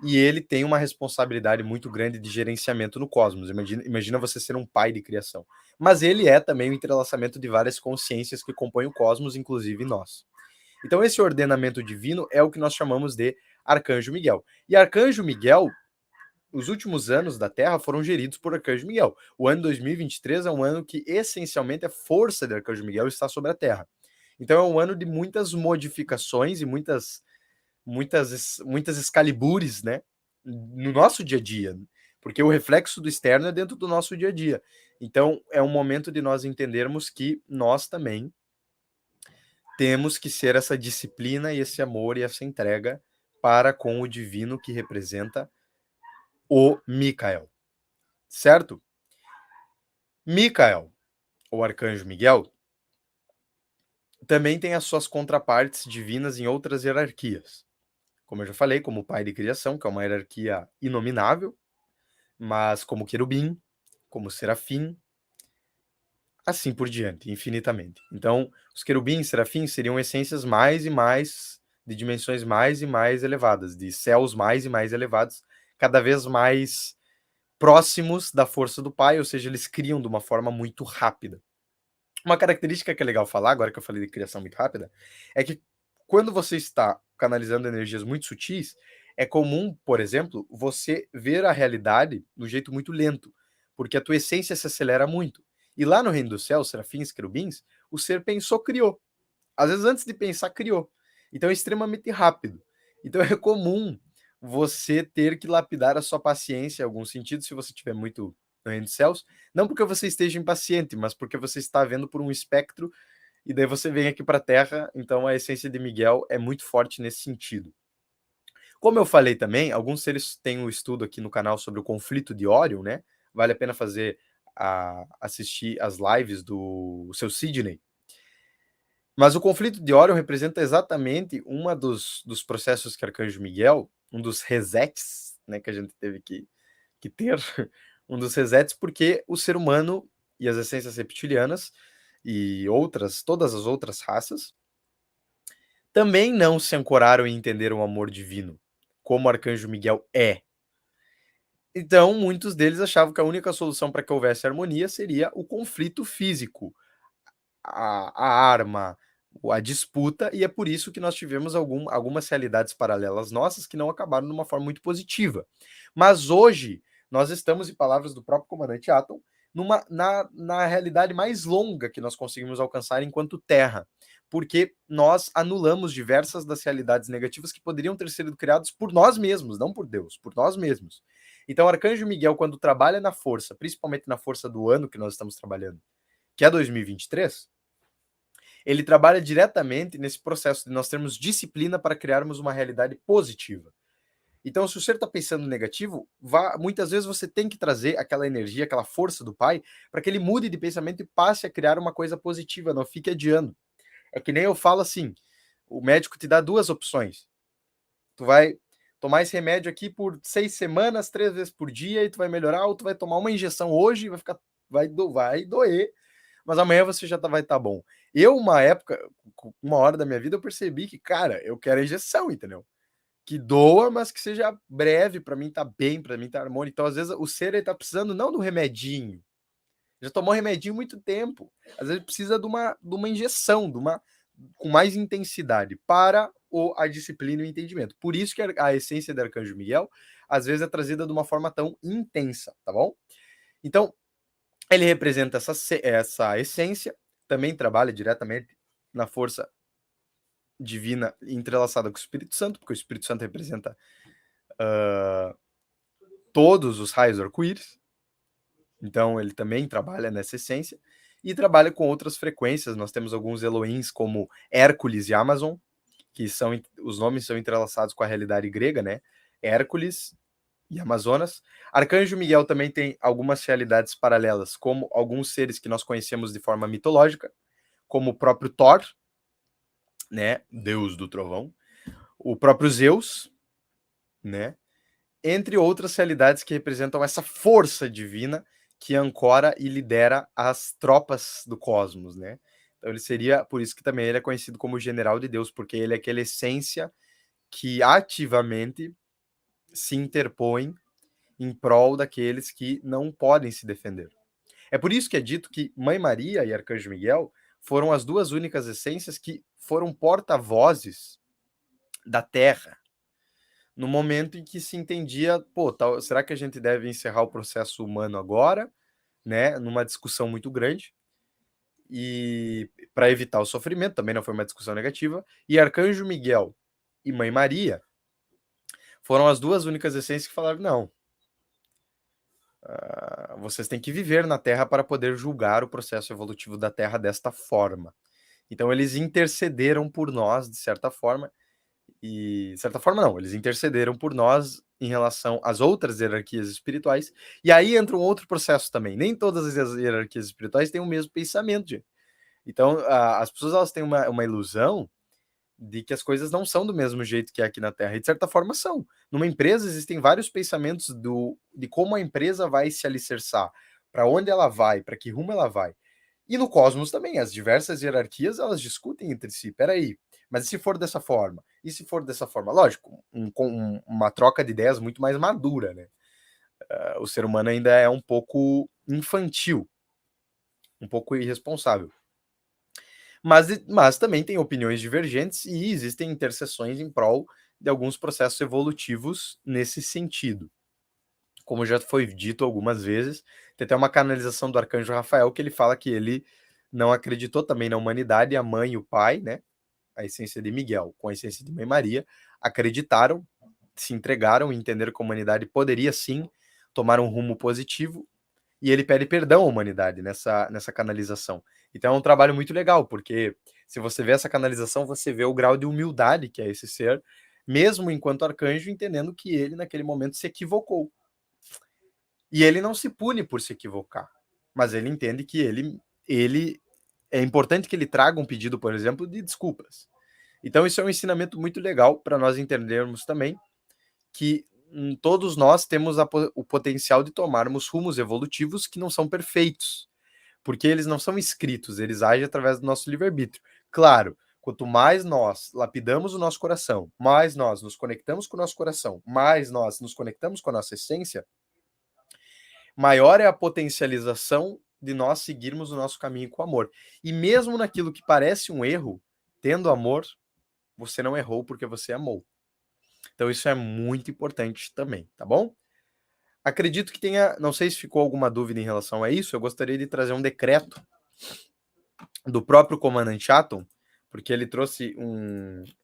e ele tem uma responsabilidade muito grande de gerenciamento no cosmos. Imagina você ser um pai de criação. Mas ele é também o entrelaçamento de várias consciências que compõem o cosmos, inclusive nós. Então, esse ordenamento divino é o que nós chamamos de Arcanjo Miguel. E Arcanjo Miguel, os últimos anos da Terra foram geridos por Arcanjo Miguel. O ano 2023 é um ano que, essencialmente, a força de Arcanjo Miguel está sobre a Terra. Então, é um ano de muitas modificações e muitas excalibures, né? No nosso dia a dia. Porque o reflexo do externo é dentro do nosso dia a dia. Então, é um momento de nós entendermos que nós também temos que ser essa disciplina e esse amor e essa entrega para com o divino que representa o Micael, certo? Micael, o arcanjo Miguel, também tem as suas contrapartes divinas em outras hierarquias. Como eu já falei, como o pai de criação, que é uma hierarquia inominável, mas como querubim, como serafim, assim por diante, infinitamente. Então, os querubins e serafins seriam essências mais e mais, de dimensões mais e mais elevadas, de céus mais e mais elevados, cada vez mais próximos da força do Pai, ou seja, eles criam de uma forma muito rápida. Uma característica que é legal falar, agora que eu falei de criação muito rápida, é que quando você está canalizando energias muito sutis, é comum, por exemplo, você ver a realidade de um jeito muito lento, porque a tua essência se acelera muito. E lá no reino dos céus, serafins, querubins, o ser pensou, criou. Às vezes antes de pensar, criou. Então é extremamente rápido. Então é comum você ter que lapidar a sua paciência em algum sentido, se você tiver muito no reino dos céus, não porque você esteja impaciente, mas porque você está vendo por um espectro e daí você vem aqui para a Terra, então a essência de Miguel é muito forte nesse sentido. Como eu falei também, alguns seres têm um estudo aqui no canal sobre o conflito de Órion, né? Vale a pena assistir as lives do seu Sidney. Mas o conflito de Órion representa exatamente uma dos processos que Arcanjo Miguel, um dos resets, né, que a gente teve que ter, um dos resets, porque o ser humano e as essências reptilianas e todas as outras raças, também não se ancoraram em entender o amor divino, como o Arcanjo Miguel é. Então, muitos deles achavam que a única solução para que houvesse harmonia seria o conflito físico, a arma, a disputa, e é por isso que nós tivemos algumas realidades paralelas nossas que não acabaram de uma forma muito positiva. Mas hoje, nós estamos, em palavras do próprio comandante Atom, na realidade mais longa que nós conseguimos alcançar enquanto Terra, porque nós anulamos diversas das realidades negativas que poderiam ter sido criadas por nós mesmos, não por Deus, por nós mesmos. Então, o Arcanjo Miguel, quando trabalha na força, principalmente na força do ano que nós estamos trabalhando, que é 2023, ele trabalha diretamente nesse processo de nós termos disciplina para criarmos uma realidade positiva. Então, se o ser está pensando negativo, muitas vezes você tem que trazer aquela energia, aquela força do pai, para que ele mude de pensamento e passe a criar uma coisa positiva, não fique adiando. É que nem eu falo assim, o médico te dá duas opções. Tu vai tomar esse remédio aqui por 6 semanas, 3 vezes por dia, e tu vai melhorar, ou tu vai tomar uma injeção hoje e vai doer, mas amanhã você já vai estar bom. Eu, uma época, uma hora da minha vida, eu percebi que, cara, eu quero a injeção, entendeu? Que doa, mas que seja breve, para mim tá bem, para mim tá harmônico. Então, às vezes, o ser ele tá precisando não do remedinho. Já tomou remedinho há muito tempo. Às vezes precisa de uma injeção, com mais intensidade para a disciplina e o entendimento. Por isso que a essência do Arcanjo Miguel, às vezes, é trazida de uma forma tão intensa, tá bom? Então, ele representa essa essência, também trabalha diretamente na força divina entrelaçada com o Espírito Santo, porque o Espírito Santo representa todos os raios arco-íris, então ele também trabalha nessa essência, e trabalha com outras frequências. Nós temos alguns Elohims como Hércules e Amazon, que os nomes são entrelaçados com a realidade grega, né? Hércules e Amazonas. Arcanjo Miguel também tem algumas realidades paralelas, como alguns seres que nós conhecemos de forma mitológica, como o próprio Thor, né? Deus do trovão, o próprio Zeus, né? Entre outras realidades que representam essa força divina que ancora e lidera as tropas do cosmos, né? Então ele seria, por isso que também ele é conhecido como general de Deus, porque ele é aquela essência que ativamente se interpõe em prol daqueles que não podem se defender. É por isso que é dito que Mãe Maria e Arcanjo Miguel foram as duas únicas essências que foram porta-vozes da Terra no momento em que se entendia, pô, será que a gente deve encerrar o processo humano agora, né, numa discussão muito grande, e para evitar o sofrimento, também não foi uma discussão negativa, e Arcanjo Miguel e Mãe Maria foram as duas únicas essências que falaram, não, vocês têm que viver na Terra para poder julgar o processo evolutivo da Terra desta forma. Então eles intercederam por nós, de certa forma, e de certa forma não, eles intercederam por nós em relação às outras hierarquias espirituais, e aí entra um outro processo também. Nem todas as hierarquias espirituais têm o mesmo pensamento, gente. Então, as pessoas elas têm uma ilusão de que as coisas não são do mesmo jeito que é aqui na Terra, e de certa forma são. Numa empresa existem vários pensamentos de como a empresa vai se alicerçar, para onde ela vai, para que rumo ela vai. E no cosmos também, as diversas hierarquias, elas discutem entre si. Peraí, mas e se for dessa forma? E se for dessa forma? Lógico, uma troca de ideias muito mais madura, né? O ser humano ainda é um pouco infantil, um pouco irresponsável. Mas também tem opiniões divergentes e existem interseções em prol de alguns processos evolutivos nesse sentido. Como já foi dito algumas vezes, tem até uma canalização do Arcanjo Rafael que ele fala que ele não acreditou também na humanidade, a mãe e o pai, né? A essência de Miguel com a essência de Mãe Maria, acreditaram, se entregaram e entenderam que a humanidade poderia sim tomar um rumo positivo, e ele pede perdão à humanidade nessa canalização. Então é um trabalho muito legal, porque se você vê essa canalização, você vê o grau de humildade que é esse ser, mesmo enquanto arcanjo, entendendo que ele naquele momento se equivocou. E ele não se pune por se equivocar, mas ele entende que ele é importante que ele traga um pedido, por exemplo, de desculpas. Então isso é um ensinamento muito legal para nós entendermos também que todos nós temos o potencial de tomarmos rumos evolutivos que não são perfeitos, porque eles não são escritos, eles agem através do nosso livre-arbítrio. Claro, quanto mais nós lapidamos o nosso coração, mais nós nos conectamos com o nosso coração, mais nós nos conectamos com a nossa essência, maior é a potencialização de nós seguirmos o nosso caminho com amor. E mesmo naquilo que parece um erro, tendo amor, você não errou porque você amou. Então isso é muito importante também, tá bom? Acredito que tenha, não sei se ficou alguma dúvida em relação a isso, eu gostaria de trazer um decreto do próprio comandante Atom, porque ele trouxe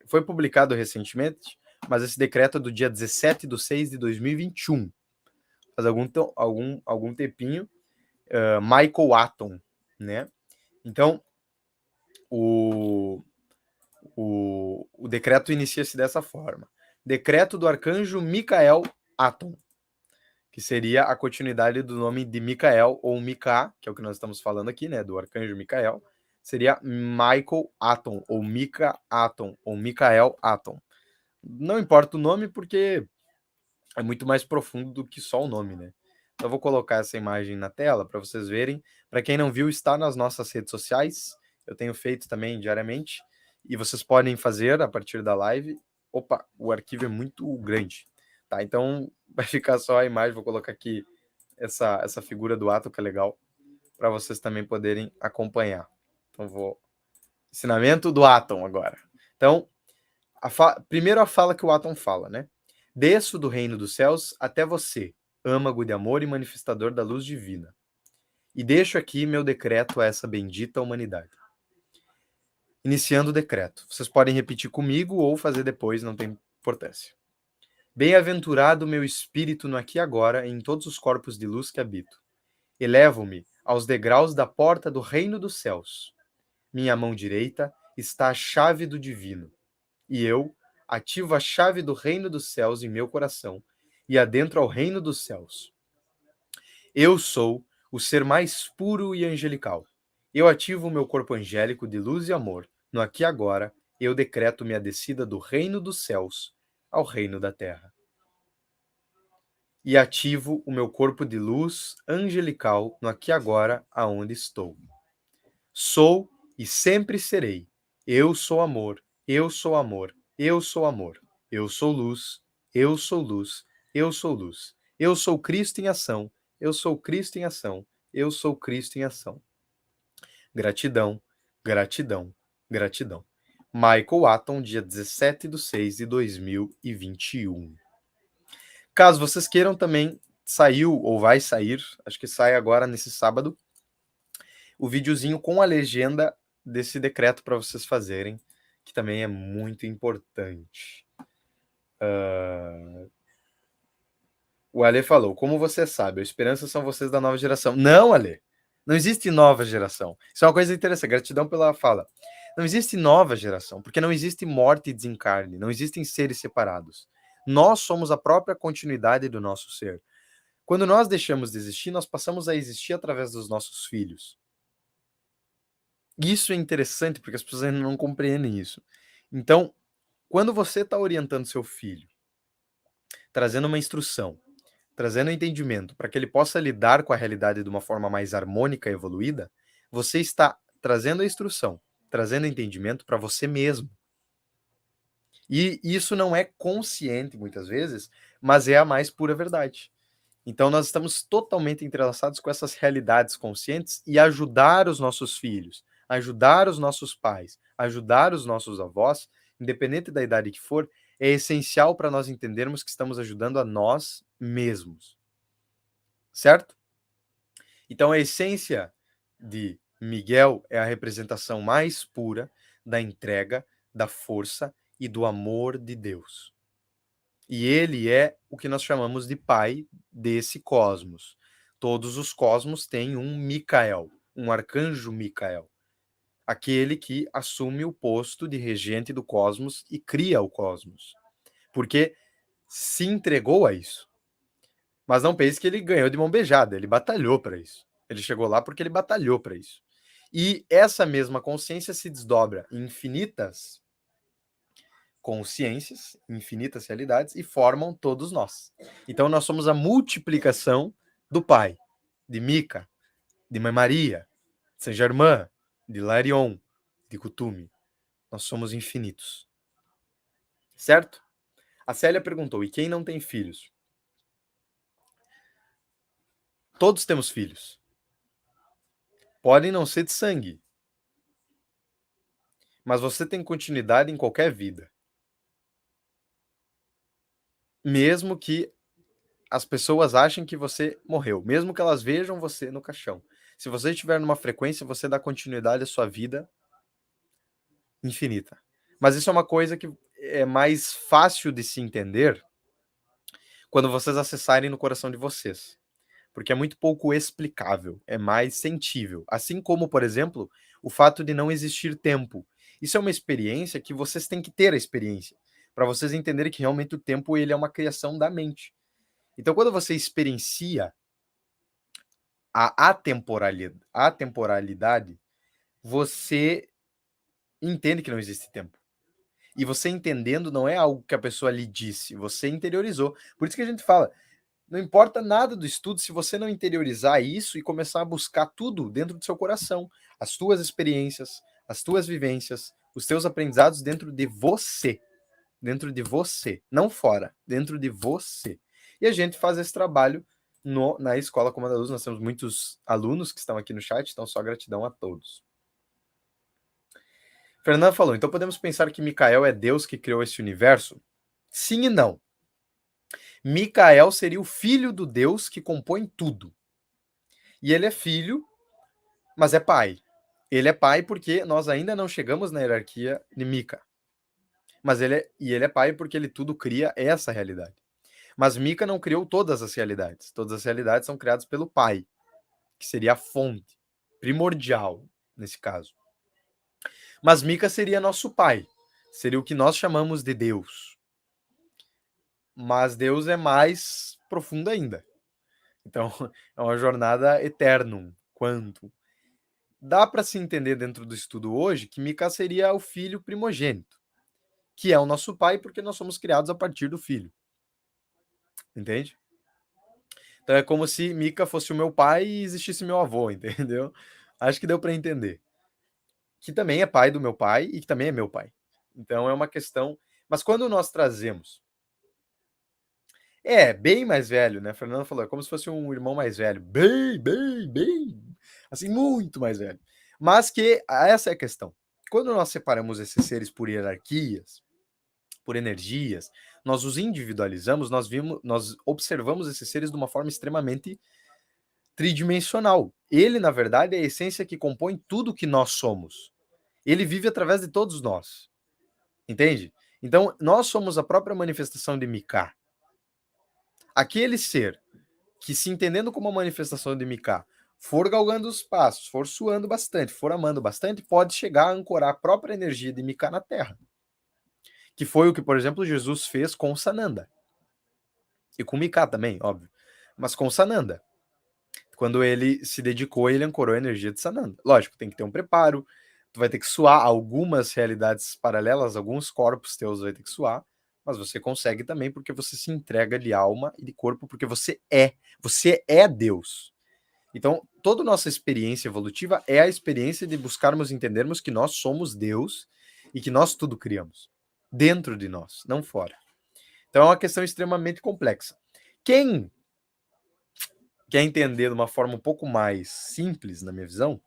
foi publicado recentemente, mas esse decreto é do dia 17/6/2021, faz algum tempinho, Michael Atom, né? Então, o decreto inicia-se dessa forma. Decreto do arcanjo Micael Atom, que seria a continuidade do nome de Micael, ou Mika, que é o que nós estamos falando aqui, né, do arcanjo Micael, seria Michael Atom, ou Mika Atom, ou Micael Atom. Não importa o nome, porque é muito mais profundo do que só o nome, né? Então eu vou colocar essa imagem na tela para vocês verem. Para quem não viu, está nas nossas redes sociais. Eu tenho feito também diariamente. E vocês podem fazer a partir da live. Opa, o arquivo é muito grande. Tá, então vai ficar só a imagem. Vou colocar aqui essa figura do Atom, que é legal, para vocês também poderem acompanhar. Então vou... Ensinamento do Atom agora. Então, primeiro a fala que o Atom fala, né? Desço do reino dos céus até você, âmago de amor e manifestador da luz divina. E deixo aqui meu decreto a essa bendita humanidade. Iniciando o decreto. Vocês podem repetir comigo ou fazer depois, não tem importância. Bem-aventurado meu espírito no aqui e agora e em todos os corpos de luz que habito. Elevo-me aos degraus da porta do reino dos céus. Minha mão direita está a chave do divino. E eu ativo a chave do reino dos céus em meu coração e adentro ao reino dos céus. Eu sou o ser mais puro e angelical. Eu ativo o meu corpo angélico de luz e amor. No aqui e agora, eu decreto minha descida do reino dos céus ao reino da terra. E ativo o meu corpo de luz angelical no aqui e agora, aonde estou. Sou e sempre serei. Eu sou amor, eu sou amor, eu sou amor. Eu sou luz, eu sou luz, eu sou luz. Eu sou Cristo em ação, eu sou Cristo em ação, eu sou Cristo em ação. Gratidão, gratidão, gratidão. Michael Atom, dia 17/6/2021. Caso vocês queiram também, saiu ou vai sair, acho que sai agora nesse sábado, o videozinho com a legenda desse decreto para vocês fazerem, que também é muito importante. O Ale falou, como você sabe, a esperança são vocês da nova geração. Não, Ale, não existe nova geração. Isso é uma coisa interessante, gratidão pela fala. Não existe nova geração, porque não existe morte e desencarne, não existem seres separados. Nós somos a própria continuidade do nosso ser. Quando nós deixamos de existir, nós passamos a existir através dos nossos filhos. Isso é interessante, porque as pessoas ainda não compreendem isso. Então, quando você está orientando seu filho, trazendo uma instrução, trazendo entendimento para que ele possa lidar com a realidade de uma forma mais harmônica e evoluída, você está trazendo a instrução, trazendo entendimento para você mesmo. E isso não é consciente muitas vezes, mas é a mais pura verdade. Então nós estamos totalmente entrelaçados com essas realidades conscientes e ajudar os nossos filhos, ajudar os nossos pais, ajudar os nossos avós, independente da idade que for, é essencial para nós entendermos que estamos ajudando a nós mesmos. Certo? Então a essência de Miguel é a representação mais pura da entrega, da força e do amor de Deus. E ele é o que nós chamamos de pai desse cosmos. Todos os cosmos têm um Micael, um arcanjo Micael, aquele que assume o posto de regente do cosmos e cria o cosmos, porque se entregou a isso. Mas não pense que ele ganhou de mão beijada, ele batalhou para isso. Ele chegou lá porque ele batalhou para isso. E essa mesma consciência se desdobra em infinitas consciências, infinitas realidades e formam todos nós. Então nós somos a multiplicação do Pai, de Mica, de Mãe Maria, de Saint Germain, de Larion, de Kuthumi. Nós somos infinitos. Certo? A Célia perguntou, e quem não tem filhos? Todos temos filhos. Podem não ser de sangue, mas você tem continuidade em qualquer vida. Mesmo que as pessoas achem que você morreu, mesmo que elas vejam você no caixão. Se você estiver numa frequência, você dá continuidade à sua vida infinita. Mas isso é uma coisa que é mais fácil de se entender quando vocês acessarem no coração de vocês. Porque é muito pouco explicável, é mais sentível. Assim como, por exemplo, o fato de não existir tempo. Isso é uma experiência que vocês têm que ter a experiência, para vocês entenderem que realmente o tempo ele é uma criação da mente. Então, quando você experiencia a atemporalidade, você entende que não existe tempo. E você entendendo não é algo que a pessoa lhe disse, você interiorizou. Por isso que a gente fala, não importa nada do estudo se você não interiorizar isso e começar a buscar tudo dentro do seu coração, as tuas experiências, as tuas vivências, os teus aprendizados dentro de você, não fora, dentro de você. E a gente faz esse trabalho na Escola Comanda Luz. Nós temos muitos alunos que estão aqui no chat, então só gratidão a todos. Fernanda falou, então podemos pensar que Micael é Deus que criou esse universo? Sim e não. Micael seria o filho do Deus que compõe tudo. E ele é filho, mas é pai. Ele é pai porque nós ainda não chegamos na hierarquia de Mica. Mas ele é pai porque ele tudo cria essa realidade. Mas Mica não criou todas as realidades. Todas as realidades são criadas pelo pai, que seria a fonte primordial nesse caso. Mas Mica seria nosso pai. Seria o que nós chamamos de Deus. Mas Deus é mais profundo ainda. Então, é uma jornada eternum, quantum. Dá para se entender dentro do estudo hoje que Mica seria o filho primogênito, que é o nosso pai porque nós somos criados a partir do filho. Entende? Então é como se Mica fosse o meu pai e existisse meu avô, entendeu? Acho que deu para entender. Que também é pai do meu pai e que também é meu pai. Então é uma questão... Mas quando nós trazemos... bem mais velho, né? A Fernanda falou, é como se fosse um irmão mais velho. Bem. Assim, muito mais velho. Mas que essa é a questão. Quando nós separamos esses seres por hierarquias, por energias, nós os individualizamos, nós observamos esses seres de uma forma extremamente tridimensional. Ele, na verdade, é a essência que compõe tudo que nós somos. Ele vive através de todos nós. Entende? Então, nós somos a própria manifestação de Miká. Aquele ser que, se entendendo como uma manifestação de Miká, for galgando os passos, for suando bastante, for amando bastante, pode chegar a ancorar a própria energia de Miká na Terra. Que foi o que, por exemplo, Jesus fez com Sananda. E com Miká também, óbvio. Mas com Sananda. Quando ele se dedicou, ele ancorou a energia de Sananda. Lógico, tem que ter um preparo, tu vai ter que suar algumas realidades paralelas, alguns corpos teus vai ter que suar, mas você consegue também porque você se entrega de alma e de corpo, porque você é Deus. Então, toda nossa experiência evolutiva é a experiência de buscarmos entendermos que nós somos Deus e que nós tudo criamos. Dentro de nós, não fora. Então, é uma questão extremamente complexa. Quem quer entender de uma forma um pouco mais simples, na minha visão,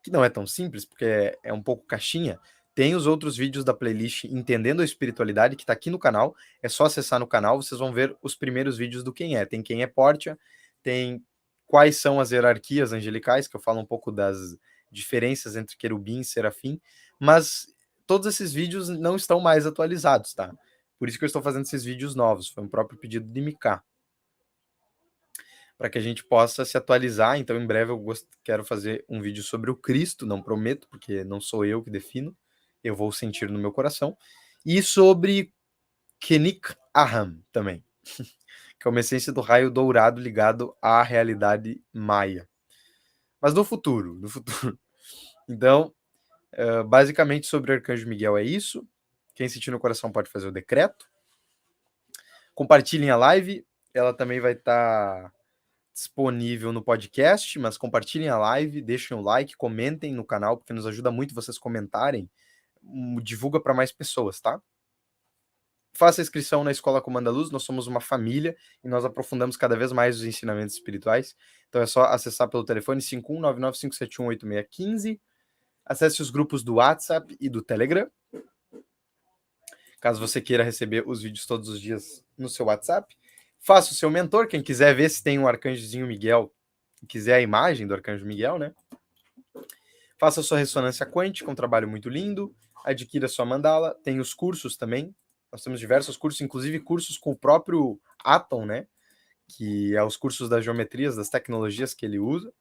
que não é tão simples, porque é um pouco caixinha, tem os outros vídeos da playlist Entendendo a Espiritualidade, que está aqui no canal. É só acessar no canal, vocês vão ver os primeiros vídeos do quem é. Tem quem é Portia, tem quais são as hierarquias angelicais, que eu falo um pouco das diferenças entre querubim e serafim, mas todos esses vídeos não estão mais atualizados, tá? Por isso que eu estou fazendo esses vídeos novos, foi um próprio pedido de Miká, para que a gente possa se atualizar. Então, em breve, eu quero fazer um vídeo sobre o Cristo, não prometo, porque não sou eu que defino, eu vou sentir no meu coração, e sobre Kenik Aham também, que é uma essência do raio dourado ligado à realidade maia. Mas no futuro. Então, basicamente sobre o Arcanjo Miguel é isso. Quem sentir no coração pode fazer o decreto. Compartilhem a live, ela também vai estar disponível no podcast, mas compartilhem a live, deixem o like, comentem no canal, porque nos ajuda muito vocês comentarem, divulga para mais pessoas, tá? faça a inscrição na Escola Comanda Luz, nós somos uma família e nós aprofundamos cada vez mais os ensinamentos espirituais. Então é só acessar pelo telefone 51995718615. Acesse os grupos do WhatsApp e do Telegram. Caso você queira receber os vídeos todos os dias no seu WhatsApp. Faça o seu mentor, quem quiser ver se tem um arcanjozinho Miguel, quiser a imagem do arcanjo Miguel, né? Faça a sua ressonância quântica, um trabalho muito lindo. Adquira sua mandala. Tem os cursos também. Nós temos diversos cursos, inclusive cursos com o próprio Atom, né? Que é os cursos das geometrias, das tecnologias que ele usa,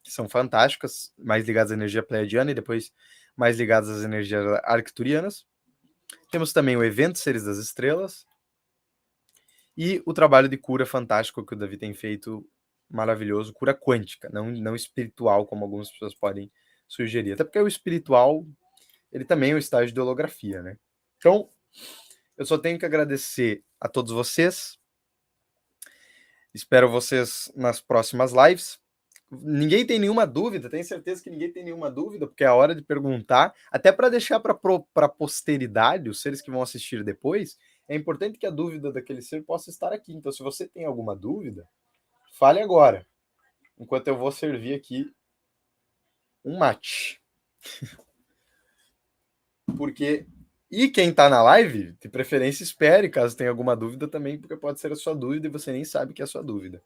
que são fantásticas, mais ligadas à energia pleiadiana e depois mais ligadas às energias arcturianas. Temos também o evento Seres das Estrelas e o trabalho de cura fantástico que o Davi tem feito, maravilhoso, cura quântica, não espiritual, como algumas pessoas podem sugerir. Até porque o espiritual, ele também é um estágio de holografia, né? Então, eu só tenho que agradecer a todos vocês. Espero vocês nas próximas lives. Ninguém tem nenhuma dúvida, tenho certeza que ninguém tem nenhuma dúvida, porque é a hora de perguntar, até para deixar para a posteridade, os seres que vão assistir depois, é importante que a dúvida daquele ser possa estar aqui. Então, se você tem alguma dúvida, fale agora, enquanto eu vou servir aqui um mate. Porque, e quem está na live, de preferência espere, caso tenha alguma dúvida também, porque pode ser a sua dúvida e você nem sabe que é a sua dúvida.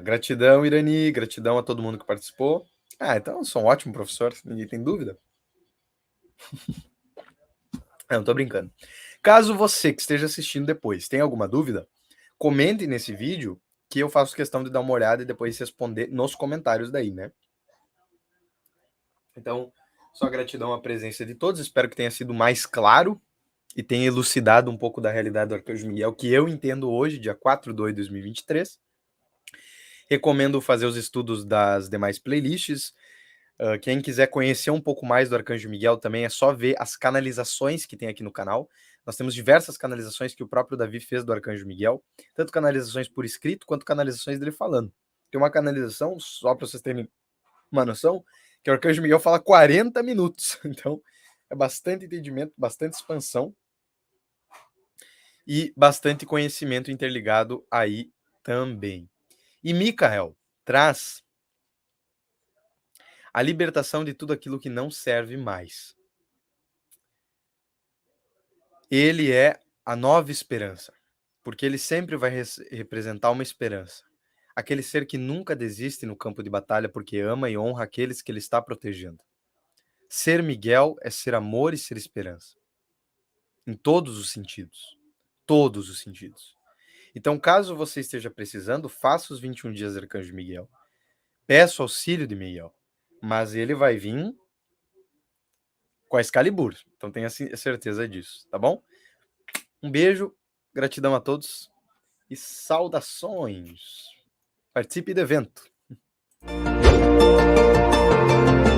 Gratidão, Irani, gratidão a todo mundo que participou. Então eu sou um ótimo professor, ninguém tem dúvida. Não, tô brincando. Caso você que esteja assistindo depois tenha alguma dúvida, comente nesse vídeo que eu faço questão de dar uma olhada e depois responder nos comentários daí, né? Então, só gratidão à presença de todos, espero que tenha sido mais claro e tenha elucidado um pouco da realidade do Arcanjo Miguel, que eu entendo hoje, dia 4/2/2023. Recomendo fazer os estudos das demais playlists. Quem quiser conhecer um pouco mais do Arcanjo Miguel também é só ver as canalizações que tem aqui no canal. Nós temos diversas canalizações que o próprio Davi fez do Arcanjo Miguel, tanto canalizações por escrito quanto canalizações dele falando. Tem uma canalização, só para vocês terem uma noção, que o Arcanjo Miguel fala 40 minutos. Então, é bastante entendimento, bastante expansão e bastante conhecimento interligado aí também. E Micael traz a libertação de tudo aquilo que não serve mais. Ele é a nova esperança, porque ele sempre vai representar uma esperança. Aquele ser que nunca desiste no campo de batalha porque ama e honra aqueles que ele está protegendo. Ser Miguel é ser amor e ser esperança. Em todos os sentidos. Todos os sentidos. Então, caso você esteja precisando, faça os 21 dias de Arcanjo Miguel. Peça o auxílio de Miguel. Mas ele vai vir com a Excalibur. Então tenha certeza disso, tá bom? Um beijo, gratidão a todos e saudações. Participe do evento.